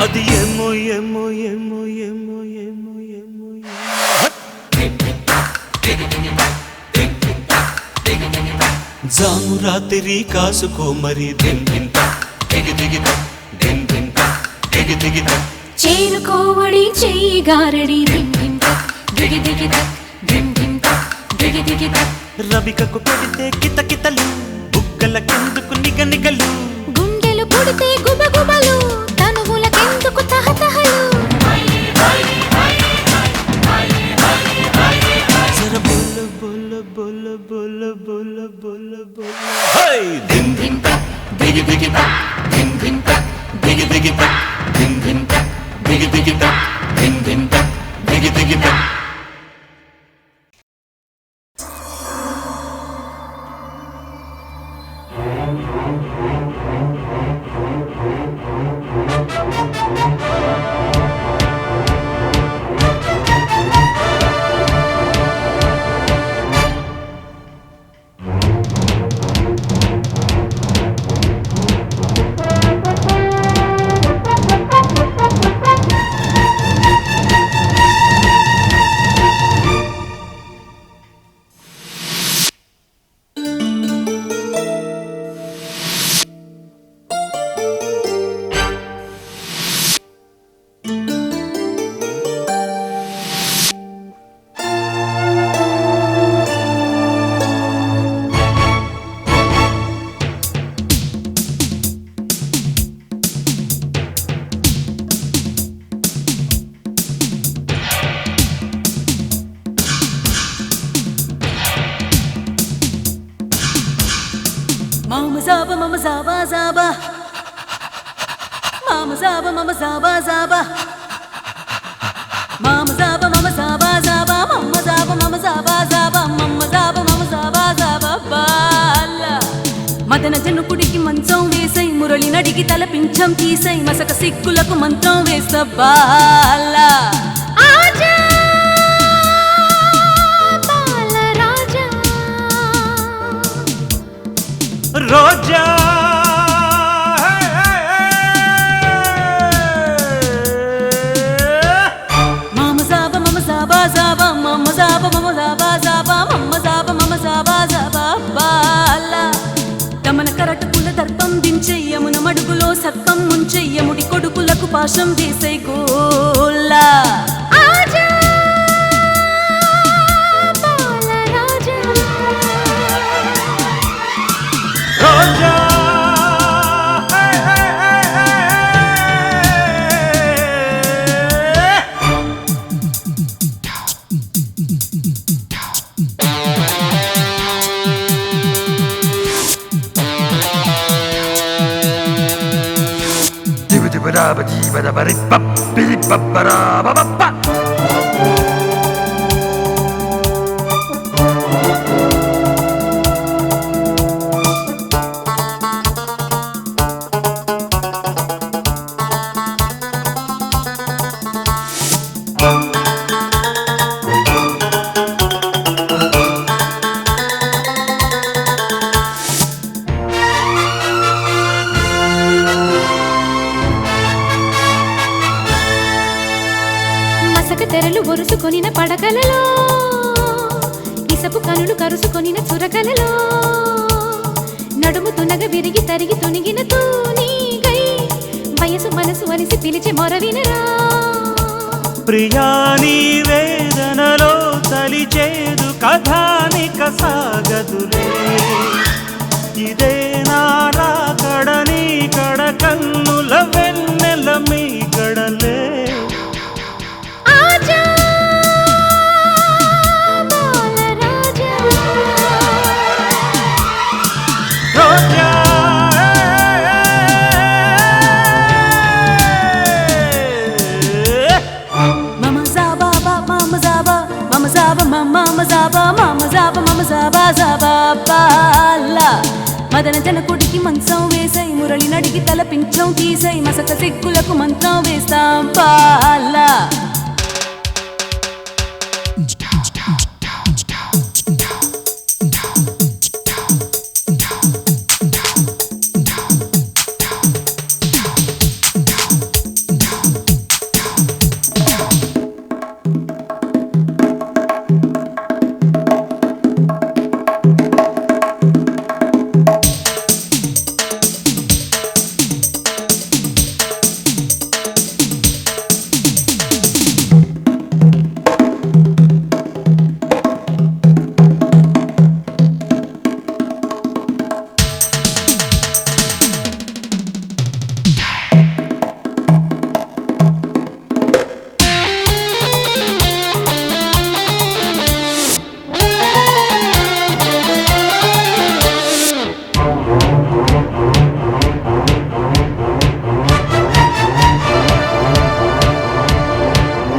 అది ఏమో ఏమో ఏమో ఏమో ఏమో ఏమో జాము రాత్రి కాసుకో మరి దిమ్ దిమ్ టక్ దిగి దిగి టక్ దిమ్ దిమ్ టక్ దిగి దిగి టక్ చేరుకోవడి చెయ్యి గారడి దిమ్ దిమ్ టక్ దిగి దిగి టక్ దిమ్ దిమ్ టక్ దిగి దిగి టక్ రవికకు పెడితే కితకితలు బుగ్గల కిందుకు నిగనిగలు గుండెలు పుడితే గుబగుబలు తనువులకెందుకు తహతహలు జర బోల బోల బోల బోల బోల బోల బోల హై దిమ్ దిమ్ టక్ దిగి దిగి టక్ దిమ్ దిమ్ టక్ దిగి దిగి టక్ దిమ్ దిమ్ టక్ దిగి దిగి టక్ దిమ్ దిమ్ టక్ దిగి దిగి టక్ Mama zaba, mama zaba, zaba. Mama zaba, mama zaba, zaba. Mama zaba, mama zaba, zaba. Mama zaba, mama zaba, zaba. Mama zaba, mama zaba, zaba. Bala. మదన జనుకుడికి మంచం వేసై మురళి నడికి తల పింఛం తీసై మసక సిక్కులకు మంత్రం వేస బాలా ఆజా బాలరాజా రోజా మమ జాబా మమ జాబా జాబా మమ జాబా మమ జాబా జాబా మమ జాబా మమ జాబా జాబా బాలా దమన కరటకుల దర్పం దించెయ్యమున మడుగులో సర్పం ముంచెయ్యముడి కొడుకులకు పాశం వేసి చేసై గోలా ఆజా బాలరాజా రోజా మసక తెరలు ఒరుసుకొనిన పడకలలో ఇసపు కనులు కరుసుకొనిన చురకలలో నడుము తునగ విరిగి తరిగి తొనిగిన తూనీగై వయసు మనసు అలిసి పిలిచే మొరవినరా ప్రియాని వేదనలో తలిచేదు కథానిక సాగదులే ఇదే నారా కడని కడ కన్నుల వెన్నెల మీ కడలే ఆజా బాలరాజా రోజా మమ జాబా మమ జాబా మమ జాబా మమ జాబా మమ జాబా మమ జాబా జాబా బాలా మదన జనకుడికి మంచం వేసై మురళి నడికి తల పించం తీసై మసక సిగ్గులకు మంత్రం వేస్తాం పాలా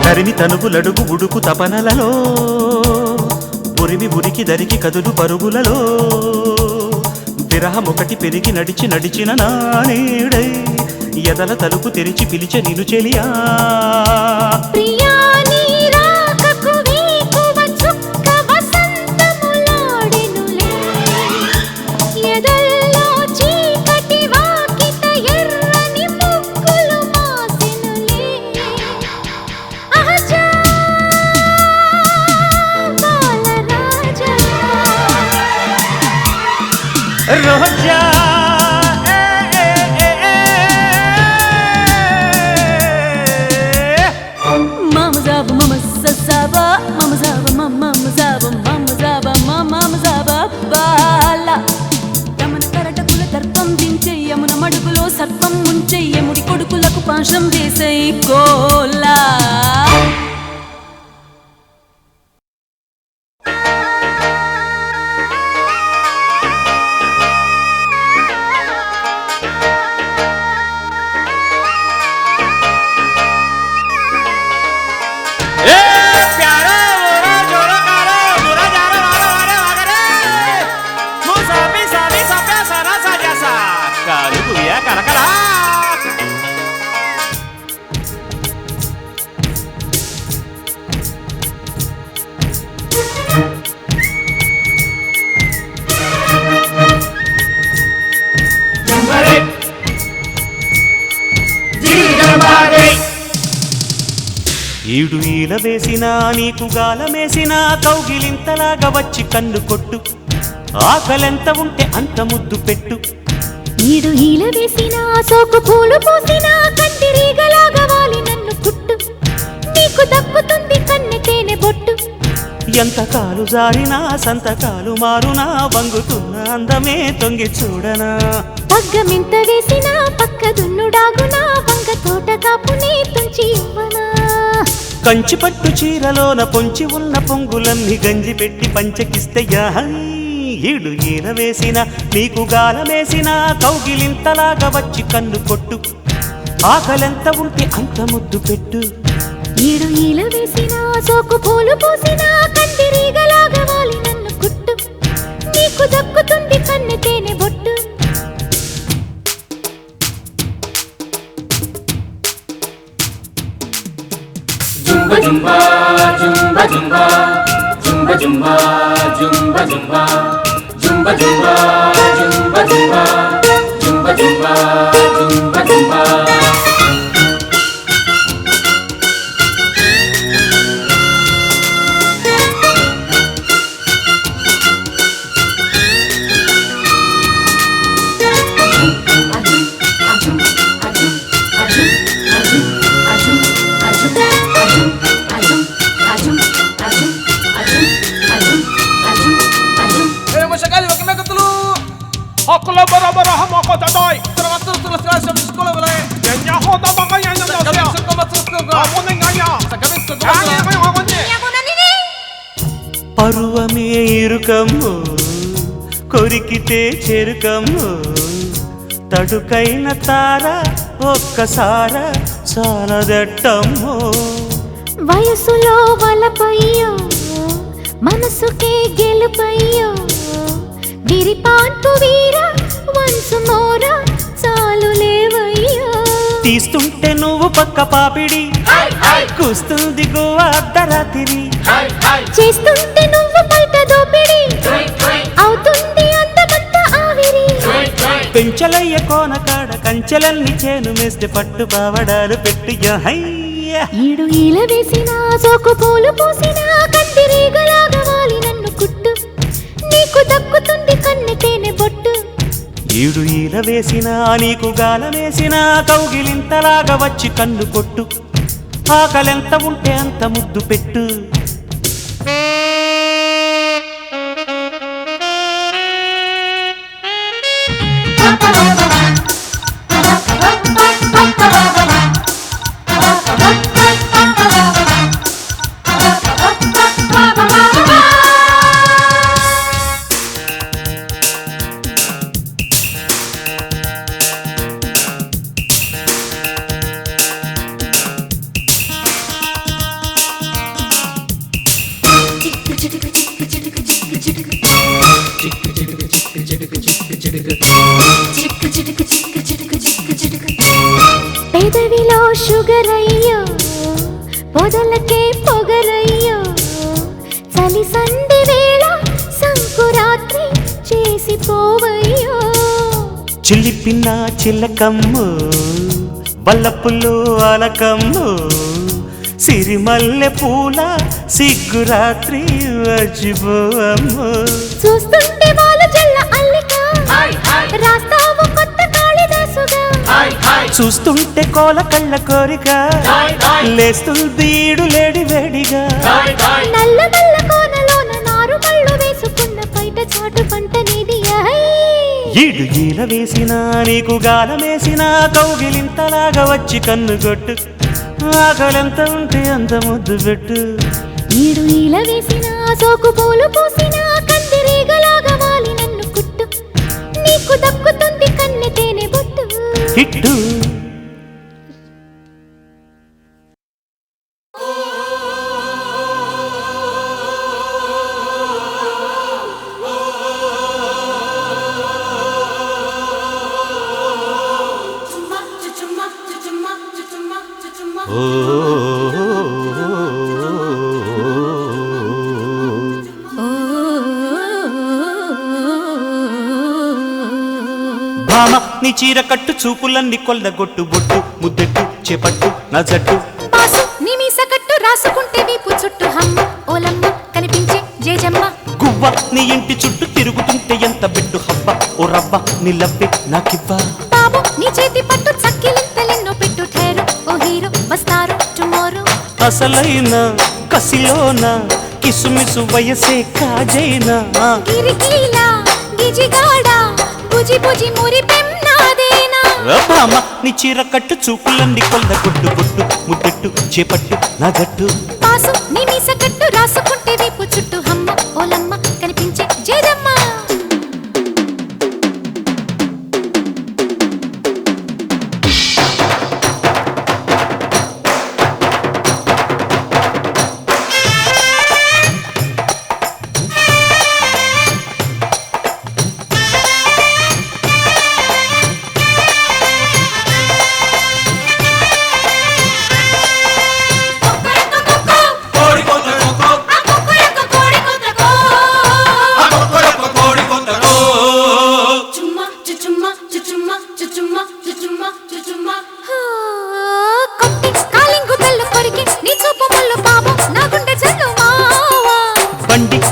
తరిమి తనుగులడుగు ఉడుకు తపనలలో ఉరిమి ఉరికి దరికి కదులు పరుగులలో విరహమొకటి పెరిగి నడిచి నడిచిన నానేడై ఎదల తలుపు తెరిచి పిలిచె నిను చెలియా ప్రియా నీ రాకకు వీకువ చుక్క వసంతములాడెనులే ఎదల్లో చీకటి వాకిట ఎర్రని ముగ్గులు మాసెనులే ఆజా బాలరాజా రోజా మమ జాబా మమ జాబా మమ జాబా మమ జాబా మమ జాబా మమ జాబా బాలా యమున కరటకుల దర్పం దించే యమున మడుగులో సర్పం ముంచే యముడి కొడుకులకు పాశం వేసై కోలా ఈడు ఈల వేసినా నీకు గాలమేసినా కౌగిలింతలాగా వచ్చి కన్ను కొట్టు ఆకలెంత ఉంటే అంత ముద్దు పెట్టు ఈడు ఈల వేసినా సోకు పూలు పూసినా కంటిరీగలాగా వాలిన ఎంత కాలు జారినా సంతకాలు మారునా వంగుతున్న అందమే తొంగి చూడనా పగ్గమింత వేసినా పక్క దున్నుడాగునా వంగ తోట కాపునే తుంచి ఇవ్వనా కంచి పట్టు చీరలోన పొంచి ఉన్న పొంగులన్నీ గంజి పెట్టి పంచకిస్తే యాహై ఈడు ఈల వేసిన నీకు గాలమేసిన కౌగిలింతలాగా వచ్చి కన్ను కొట్టు ఆకలెంత ఉంటే అంత ముద్దు పెట్టు ఈడు ఈల వేసినా సోకు పూలు పూసినా కందిరీగలాగా వాలి నన్ను కుట్టు నీకు దక్కుతుంది కన్నె తేనె బొట్టు Jumba jumba jumba jumba jumba jumba jumba jumba jumba jumba jumba jumba jumba jumba jumba jumba Hakla barabar hamako tadoy. Terus sekolah boleh. Yang nyaho tak makan yang nyaho sia. Kamu nenganya. పరువమే ఇరుకమ్ము కొరికితే చెరుకమ్ము తడుకైన తార ఒక్కసార చాలదట్టమ్ము వయసులో వలపయ్యో మనసుకే గెలుపయ్యో విరిపాన్పు వీర once మోర చాలు లేవయ్యో తీస్తుంటే నువ్వు పక్క పాపిడి కూస్తుంది గోవా అర్ధరాత్రి చేస్తుంటే నువ్వు బయట దోపిడి అవుతుంది అందమంత ఆవిరి పెంచలయ్య కోనకాడ కంచెలన్నీ చేను మేస్తే పట్టు పావడాలు పెట్టు యహయ్య ఈడు ఈల వేసిన సోకు పూలు పూసిన కందిరీగలాగా వాలి నన్ను కుట్టు నీకు దక్కుతుంది కన్నె తేనె బొట్టు ఈడు ఈల వేసినా నీకు గాలమేసినా కౌగిలింతలాగా వచ్చి కన్ను కొట్టు ఆకలెంత ఉంటే అంత ముద్దు పెట్టు పెదవిలో షుగర్ అయ్యో పొదలకే పొగరయ్యో చలి సంధి వేళ సంకురాత్రి చేసిపోవయ్యో చిల్లిపిన్న చిల్లకమ్ము వల్లపుల్లో అలకమ్ము సిరిమల్లె పూల సిగ్గురాత్రి వచ్చిపోవమ్ము చూస్తుంటే వాళ్ళు జల్ల అల్లిక రాస్తావు కొత్త కాళిదాసుగా చూస్తుంటే కోల కళ్ళ కోరిక లేస్తుంది ఈడు లేడి వేడిగా నల్ల నల్ల కోనలోన నారు మళ్ళు వేసుకున్న బయట చాటు పంట నీది ఈడు ఈల వేసినా నీకు గాలమేసినా కౌగిలింతలాగా వచ్చి కన్ను కొట్టు ఆకలెంత ఉంటే అంత ముద్దు పెట్టు ఈడు ఈల వేసిన సోకు పూలు పూసిన కందిరీగలాగా వాలి నన్ను కుట్టు నీకు దక్కుతుంది కన్నె తేనె బొట్టు హిట్టు భామ నీ చీర కట్టు చూపులన్నీ కొల్లగొట్టు బొట్టు ముద్దెట్టు చేపట్టు నా జట్టు పాసు నీ మీస కట్టు రాసుకుంటే వీపు చుట్టూ హమ్మ ఓలమ్మ కనిపించే జేజమ్మ గువ్వ నీ ఇంటి చుట్టూ తిరుగుతుంటే ఎంత బెట్టు హబ్బ ఓ రవ్వ నీ లవ్వే నాకివ్వ బాబు నీ చేతి పట్టు చక్కిలింతలెన్నో పెట్టు ఠేరు ఓ హీరో వస్తారు టుమారో అసలైన కసిలోన కిసుమిసు వయసే కాజైనా గిరికీలా గిజిగాడా బుజి బుజి మురి పెన్నాదేనా భామ నీ చీర కట్టు చూపులండి కొల్ల గుడ్డు గుడ్డు ముద్దెట్టు చేపట్టు నా గట్టు పాసు నీ మీస కట్టు రాసుకుంటే వీపు చుట్టూ హమ్మ ఓలమ్మ కనిపించే జేజమ్మ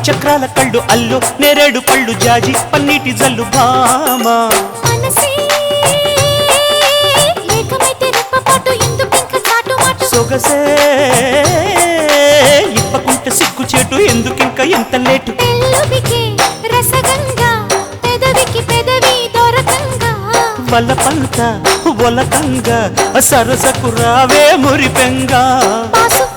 చక్రాల కళ్ళు అల్లు నేరేడు పళ్ళు జాజి పన్నీటి జల్లు భామ సొగసే ఇప్పకుంటే సిగ్గు చేటు ఎందుకింక ఎంత లేటు వల్లపంత ఒలకంగా సరసకు రావే మురిపెంగా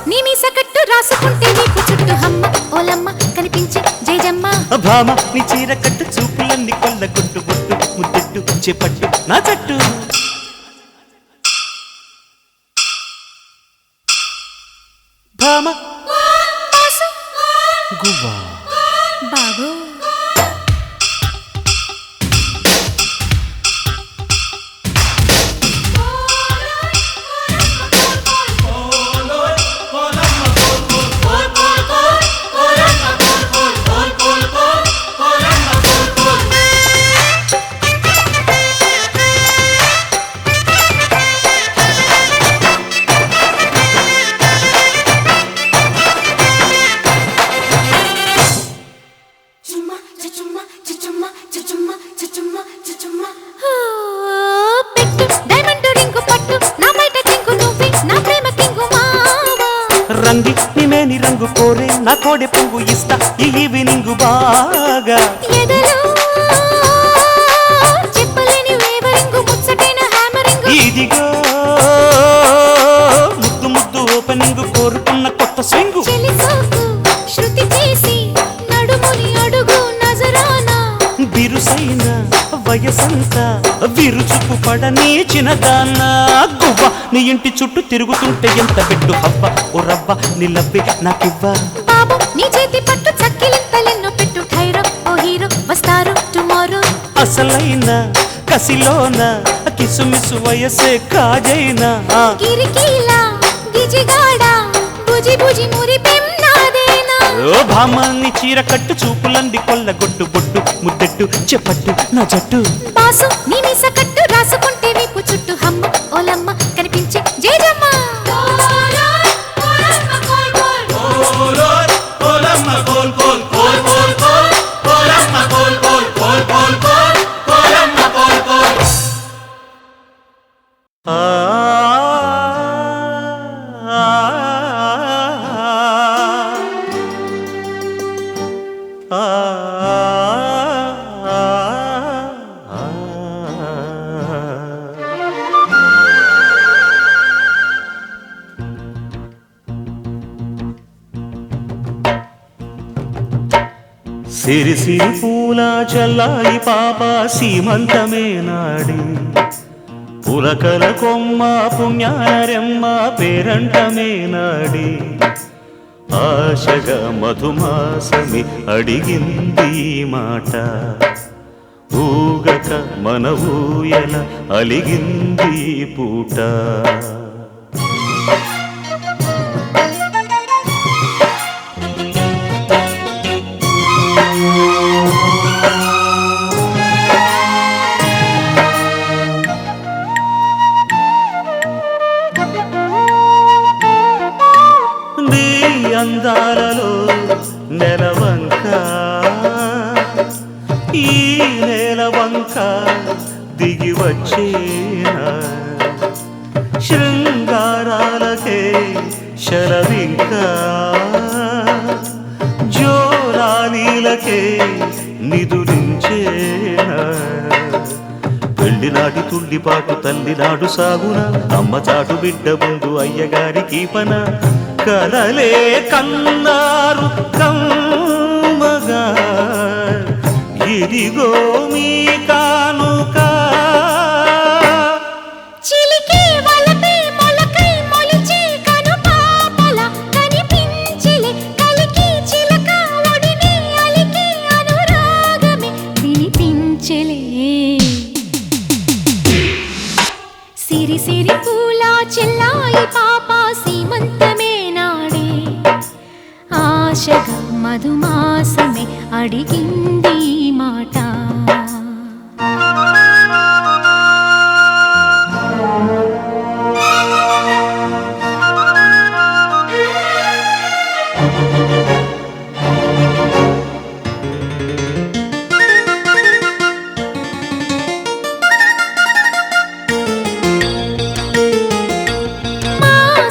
నీ మీస కట్టు రాసుకుంటే నీకు చుట్టూ హమ్మ ఓలమ్మ కనిపించే జయజమ్మ భామ నీ చీర కట్టు చూపులన్నీ కొల్ల గుట్టు గుట్టు ముద్దెట్టు చేపట్టు నా చట్టు భామ గువ్వా బాబు రంగి నిమేని రంగు కోరే నా కోడె పువ్వు ఇస్తా ఈ ఈవినింగ్ బాగా ఇదిగో ముద్దు ముద్దు ఓపెనింగ్ కోరుకున్న కొత్త స్వింగు బిరుసైన వయసంతా విరుచుకు పడని చిన్నదాన్న గువ్వ నీ ఇంటి చుట్టూ తిరుగుతుంటే ఎంత బిడ్డు హవ్వ ఓ రవ్వ నిలవ్వి నాకివ్వ బాబు నీ చేతి పట్టు చక్కిలింతలెన్నో పెట్టు ఠైరో ఓ హీరో వస్తారు టుమారో అసలైన కసిలోన కిసుమిసు వయసే కాజైనా గిరికీలా గిజిగాడా బుజి బుజి మురి పెన్నాదేనా ఓ భామ నీ చీర కట్టు చూపులంది కొల్ల గుట్టు బొట్టు ముద్దెట్టు చెప్పట్టు నా జట్టు పాసు నీ మీస కట్టు రాసుకుంటే వీపు చుట్టూ హమ్మ ఓలమ్మ కనిపించే జేజమ్మ సిరిసిరి పూల చల్లాయి పాప సీమంతమే నాడి పులకల కొమ్మ పుణ్యాల రెమ్మ పేరంటమే నాడి ఆశగా మధుమాసమి అడిగింది మాట ఊగక మన ఊయల అలిగింది పూట అందాలలో నెలవంక ఈ నెలవంక దిగి వచ్చేనా శృంగారాలకే శరవింక కలకే నిదురించేనా పెళ్లినాటి తుల్లిపాటు తల్లినాడు సాగున అమ్మ చాటు బిడ్డ ముందు అయ్యగారికి పన కలలే కన్నారు కమ్మగా ఇదిగో మీ కానుక చిలికే వలపే మొలకై మొలిచే కను పాపల కనిపించెలే కలికి చిలక ఒడిని అలికి అనురాగమే వినిపించెలే సిరి సిరి పూల చెల్లాయి పాప సీమంతమే నాడే ఆశగా మధుమాసమే అడిగింది మాట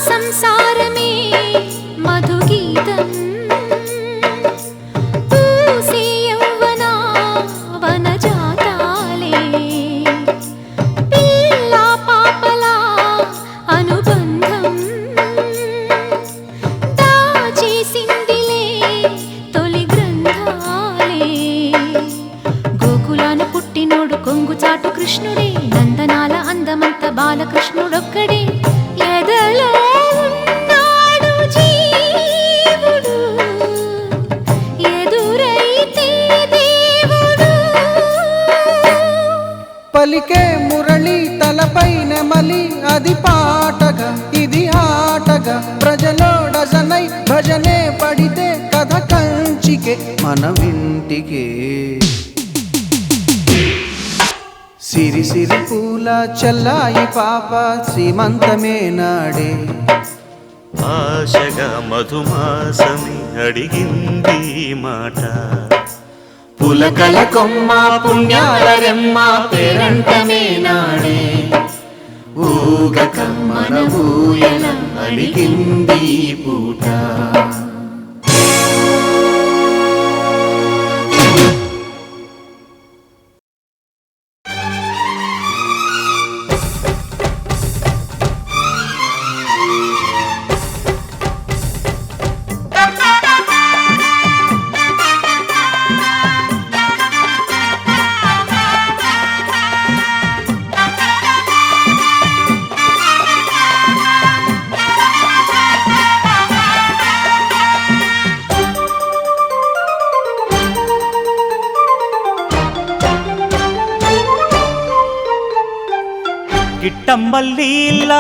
సంసారమే మధుగీతం పూసే యౌవన వనజాతాలే పిల్ల పాపల అనుబంధం దాచేసిందిలే తొలి గ్రంథాలే గోకులాన పుట్టినోడు కొంగుచాటు కృష్ణుడే నందనాల అందమంత బాలకృష్ణుడొక్కడే ఎదలో ఉన్నాడు జీవుడు ఎదురైతే దేవుడు పలికే మురళి తలపైన మలి అది పాటగా ఇది ఆటగా ప్రజలో డజనై భజనే పడితే కథ కంచికే మన వింటికే సిరి సిరి పూల చల్లాయి పాప సీమంతమే నాడే ఆశగా మధుమాసమి అడిగింది మాట పులకల కొమ్మ పుణ్యాల రెమ్మ పేరంటమే నాడే ఊగక మన ఊయల అడిగింది పూట గిట్టమ్మల్లీల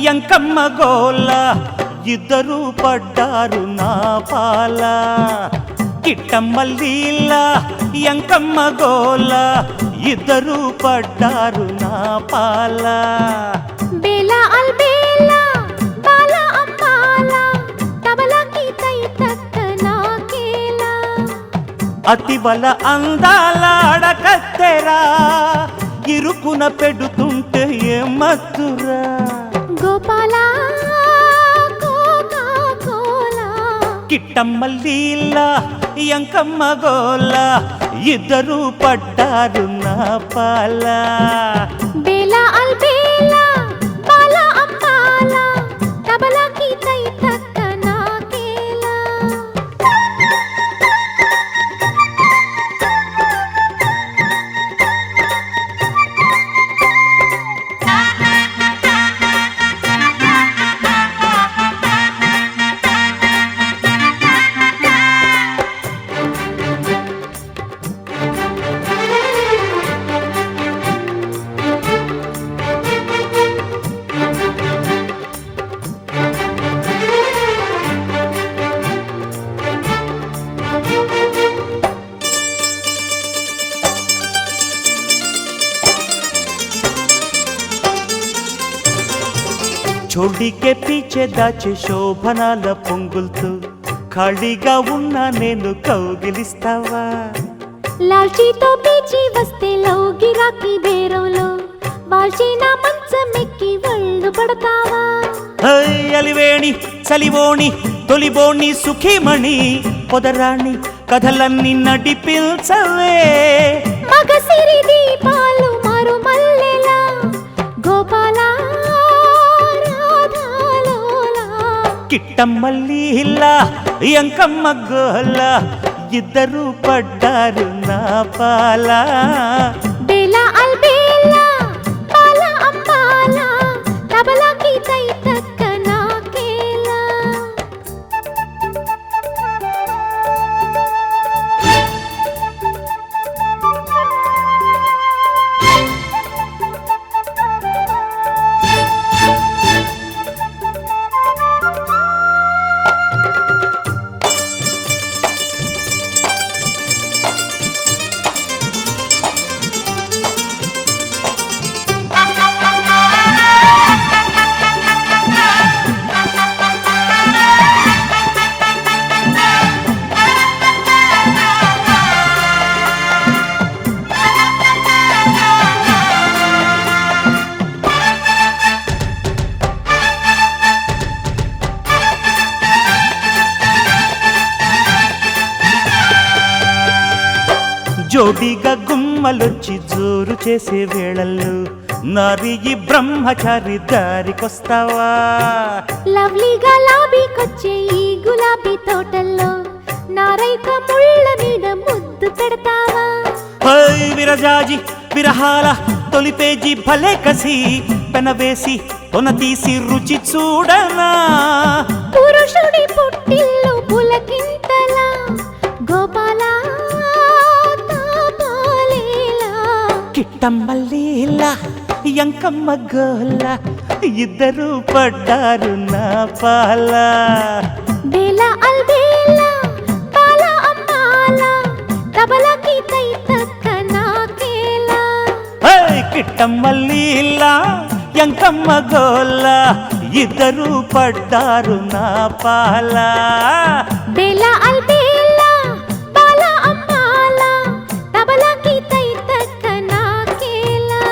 ఎంకమ్మ గోల ఇద్దరు పడ్డారు నా పాల గిట్టమ్మల్లీల ఎంకమ్మ గోల ఇద్దరు పడ్డారు నా పాల బేలా అల్బేలా బాల అమ్మాల తబలకి తై తక్క నాకేలా అతివల అందాల అడకత్తెరా ఇరుకున పెడుతుంటే ఏమత్తురా గోపాల కోకా కోలా కిట్టమ్మల్లీల ఎంకమ్మ గోల ఇద్దరు పడ్డారు నా పాల బేలా అల్బేలా బాల అమ్మాల తబలకి తై తక్క నాకేలా చోడికే పీచే దాచే శోభనాల పొంగులతో ఖాళీగా ఉన్నా నేను కౌగిలిస్తావా లాల్చీతో పీచి వస్తే లౌగిరాకి బేరంలో వాల్చిన మంచమెక్కి వళ్ళు పడతావా అలివేణి చలివోణి తొలిబోణి సుఖీమణి పొదరాణి కథలన్నీ నడిపించవే. మగసిరి దీపాలు మరుమల్లెలా గోపాల రాధాలోలా. కిట్టమ్మల్లీలా ఎంకమ్మ గోల ఇద్దరు పడ్డారు నా పాల. బేలా అల్బేలా పాల అమ్మాల తబలాకి తై తక్క నాకేలా. జోడిగా గుమ్మలొచ్చి జోరు చేసే వేళల్లో నారి ఈ బ్రహ్మచారి దారికొస్తావా. లవ్లీగా లాబీకొచ్చే ఈ గులాబీ తోటల్లో నారైక ముళ్ళ మీద ముద్దు పెడతావా. హై విరజాజి విరహాల తొలి పేజీ భలే కసి పెనవేసి కొన తీసి రుచి చూడనా. పురుషుడి పుట్టిల్లు పులకింతలా గోపాల తాపాలేలా. కిట్టమ్మల్లీలా ఎంకమ్మ గోల ఇద్దరు పడ్డారు నా పాల. బేలా అల్బేలా పాల అమ్మాల తబలాకి తై తక్క నాకేలా. కిట్టమ్మల్లీలా ఎంకమ్మ గోల ఇద్దరు పడ్డారు నా పాల. బేలా అల్బేలా పాల అమ్మాల తబలాకి తై తక్క నాకేలా.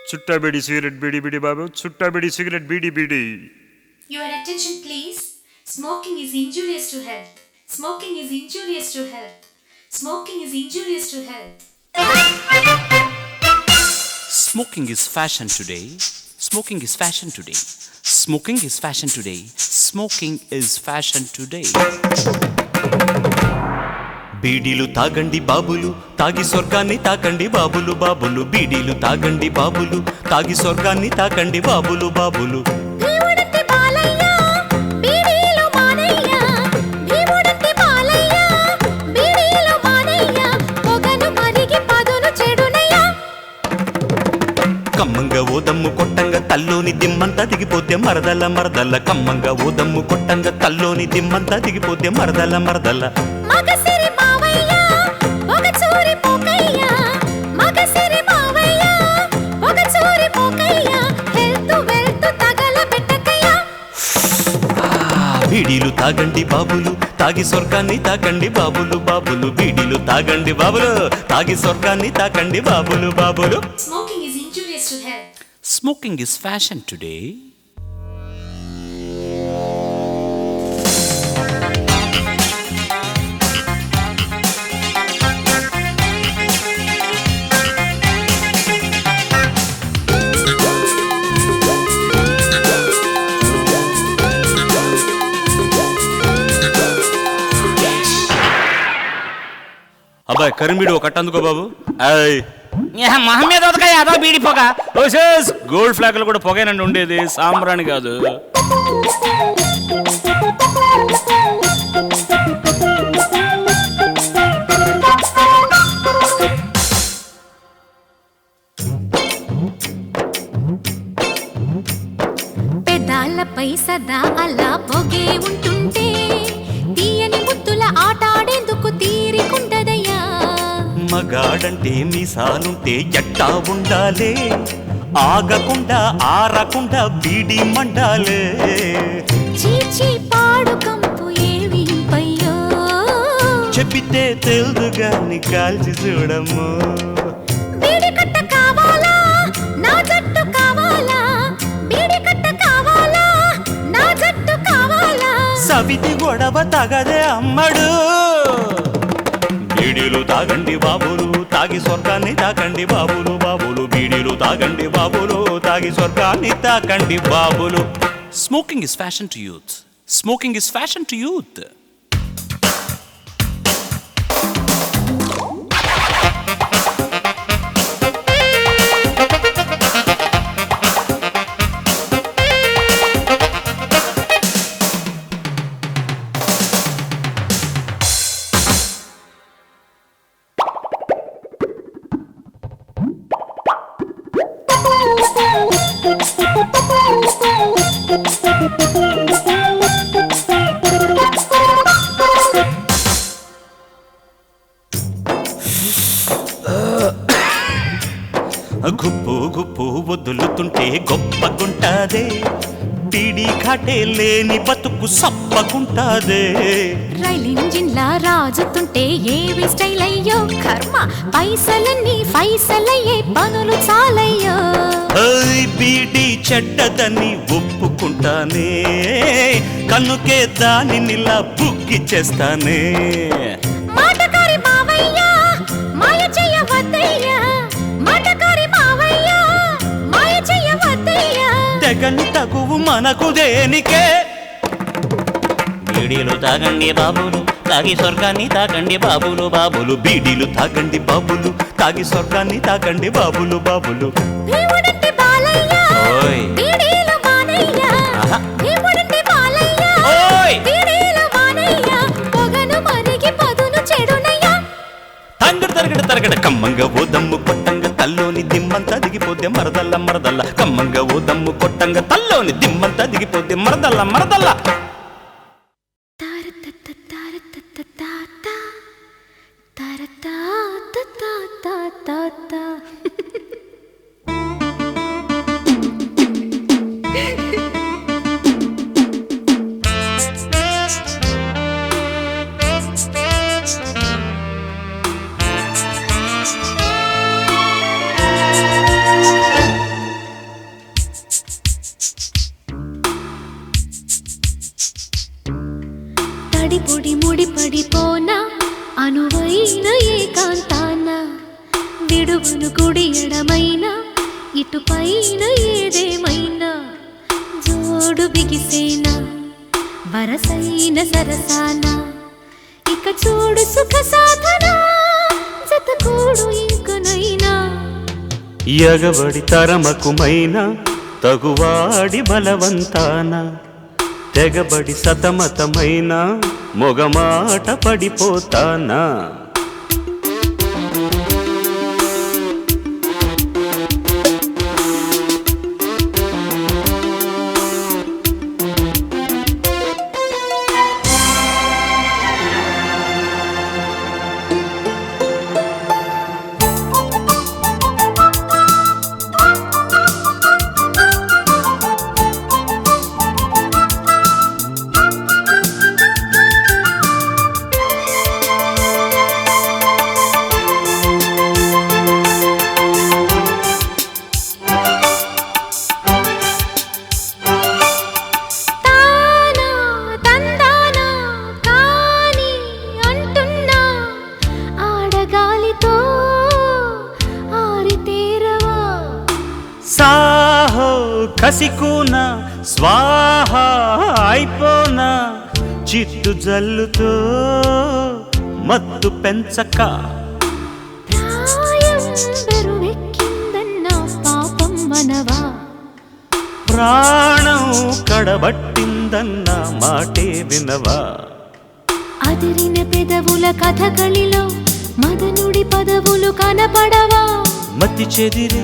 చుట్టా బీడి సిగరెట్ బీడి బీడి బాబు, చుట్టా బీడి సిగరెట్ బీడి బీడి. Your attention please. Smoking is injurious to health. Smoking is injurious to health. Smoking is injurious to health. Smoking is fashion today. Smoking is fashion today. Smoking is fashion today. Smoking is fashion today. బీడీలు తాగండి బాబులు తాగి స్వర్గాన్ని తాకండి బాబులు బాబులు. బీడీలు తాగండి బాబులు తాగి స్వర్గాన్ని తాకండి బాబులు బాబులు. భీముడంటే బాలయ్య బీడీలు మానయ్య. భీముడంటే బాలయ్య బీడీలు మానయ్య. పొగను మరిగి పదును చెడునయ్య. కమ్మంగా ఓదమ్ము కొట్టంగా తల్లోని దిమ్మంతా దిగిపోతే మరదల మరదల. కమ్మంగా ఓదమ్ము కొట్టంగా తల్లోని దిమ్మంతా దిగిపోతే మరదల మరదల. మగసిరి మావయ్య ఒక చూరి పోకయ్య. మగసిరి మావయ్య ఒక చూరి పోకయ్య. Health wealth తగల పెట్టకయ్య. బీడీలు తాగండి బాబులు తాగి స్వర్గాన్ని తాకండి బాబులు బాబులు. బీడీలు తాగండి బాబులు తాగి స్వర్గాన్ని తాకండి బాబులు బాబులు. Smoking is injurious to health. Smoking is fashion today. అబ్బాయి కరిమిడి ఒక కట్ట అందుకో బాబు. మొహం మీద ఉదక యాదో బీడి పొగ. గోల్డ్ ఫ్లాగ్లు కూడా పొగేనండి ఉండేది, సాంబ్రాణి కాదు. పెదాలపై సదా అలా పొగే ఉంటుంటే తీయని ముద్దుల ఆటాడేందుకు తీరికుంటదయ్యా. మగాడంటే మీసాలుంటే ఎట్టా ఉండాలే. ఆగకుండా ఆరకుండా బీడి మండాలే. చీచి పాడు కంపు ఏవింపయ్యో. చెప్పితే తెలుదుగాని కాల్చి చూడము. బీడి కట్ట కావాలా నా జట్టు కావాలా. సవితి గొడవ తగదే అమ్మడు. బీడీలు తాగండి బాబులు, తాగి స్వర్గాన్ని తాకండి బాబులు, బాబులు బీడీలు తాగండి బాబులు, తాగి స్వర్గాన్ని తాకండి బాబులు. Smoking is fashion to youth. Smoking is fashion to youth. గుప్పు గుప్పు వదులుతుంటే గొప్పగుంటాదే, beedi ఘాటే లేని బతుకు సప్పగుంటాదే. రైల్ ఇంజిన్ లా రాజుతుంటే ఏవి స్టైల్ అయ్యో కర్మ, పైసలన్నీ ఫైసలయ్యే పనులు చాలయ్యో. బీడీ చెడ్డదని ఒప్పుకుంటానే, కన్నుకే దానినిలా బుగ్గి చేస్తానే. మాటకారి మావయ్యా మాయ చెయ్యవద్దయ్యా, మాటకారి మావయ్యా మాయ చెయ్యవద్దయ్యా. తెగని తగువు మనకు దేనికే. బీడీలు తాగండి బాబులు, తాగి స్వర్గాన్ని తాకండి బాబులు, బాబులు బీడీలు తాగండి బాబులు, తాగి స్వర్గాన్ని తాకండి బాబులు, బాబులు. భీముడంటే బాలయ్యా ఓయ్. బీడీలు మానయ్యా, ఆహా. భీముడంటే బాలయ్యా ఓయ్. బీడీలు మానయ్యా, పొగను మరిగి పదును చెడునయ్యా. తంగడు తరగడ తరగడ కమ్మంగా ఓ దమ్ము కొట్టంగా తల్లోని దిమ్మంతా దిగిపోతే మరదల్ల మరదల్ల, కమ్మంగా ఓ దమ్ము కొట్టంగా తల్లోని దిమ్మంతా దిగిపోతే మరదల్ల మరదల్ల. తడిపొడి ముడిపడిపోనా అనువైన ఏకాంతాన, విడుగును కుడి ఎడమైనా ఇటుపైన ఏదేమైనా, జోడు బిగిసేనా వరసైన సరసాన, ఇక చూడు సుఖ సాధన జతకూడు ఇంకనైనా. ఎగబడి తరమకుమైన తగువాడి బలవంతాన, తెగబడి సతమతమైన మొగమాట పడిపోతానా. సాహో కసికూన స్వాహ అయిపోనా, చిత్తు జల్లుతో మత్తు పెంచక. పాపం మనవా, ప్రాణం కడబట్టిందన్న మాటే వినవా. అదిరిన పెదవుల కథകളിలో మదనుడి పదవులు కనపడవా. మతి చెదిరే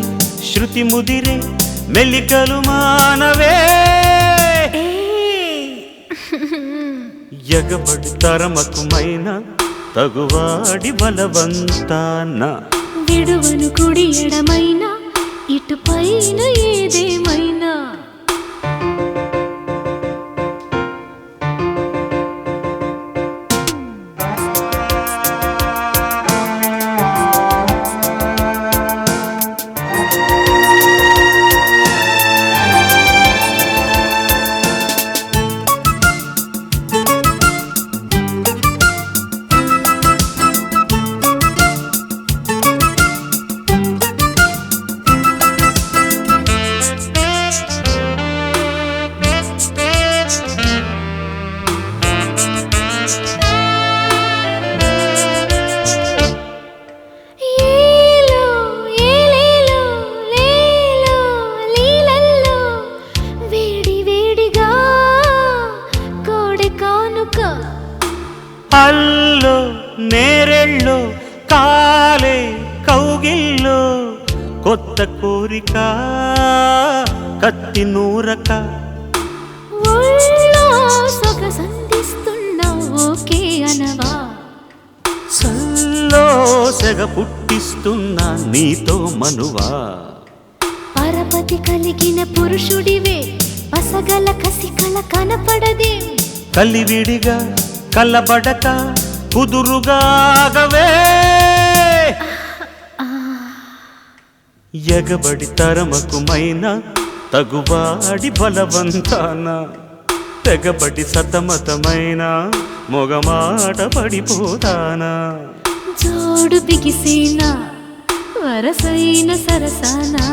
శృతి ముదిరే మెల్లికలు మానవే. ఎగబడి తరమకుమైన తగువాడి బలవంతాన, విడువను కుడి ఎడమైనా ఇటుపైన ఏదేమైనా. కొత్త కోరిక కత్తి నూరక ఒళ్ళో సొగసందిస్తున్నా ఓకే అనవా సల్లో సెగ పుట్టిస్తున్నా నీతో మనువా పరపతి కలిగిన పురుషుడివే పసగల కసికల కనపడదే కలివిడిగా కలబడక కుదురుగాగవే ఎగబడి తరమకుమైన తగువాడి బలవంతాన తెగబడి సతమతమైన మొగమాట పడిపోతానా జోడు బిగిసేనా వరసైన సరసానా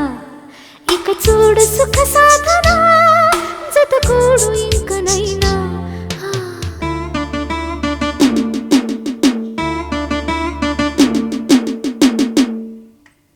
ఇక చూడు సుఖ సాధన జతకూడు ఇంకనైనా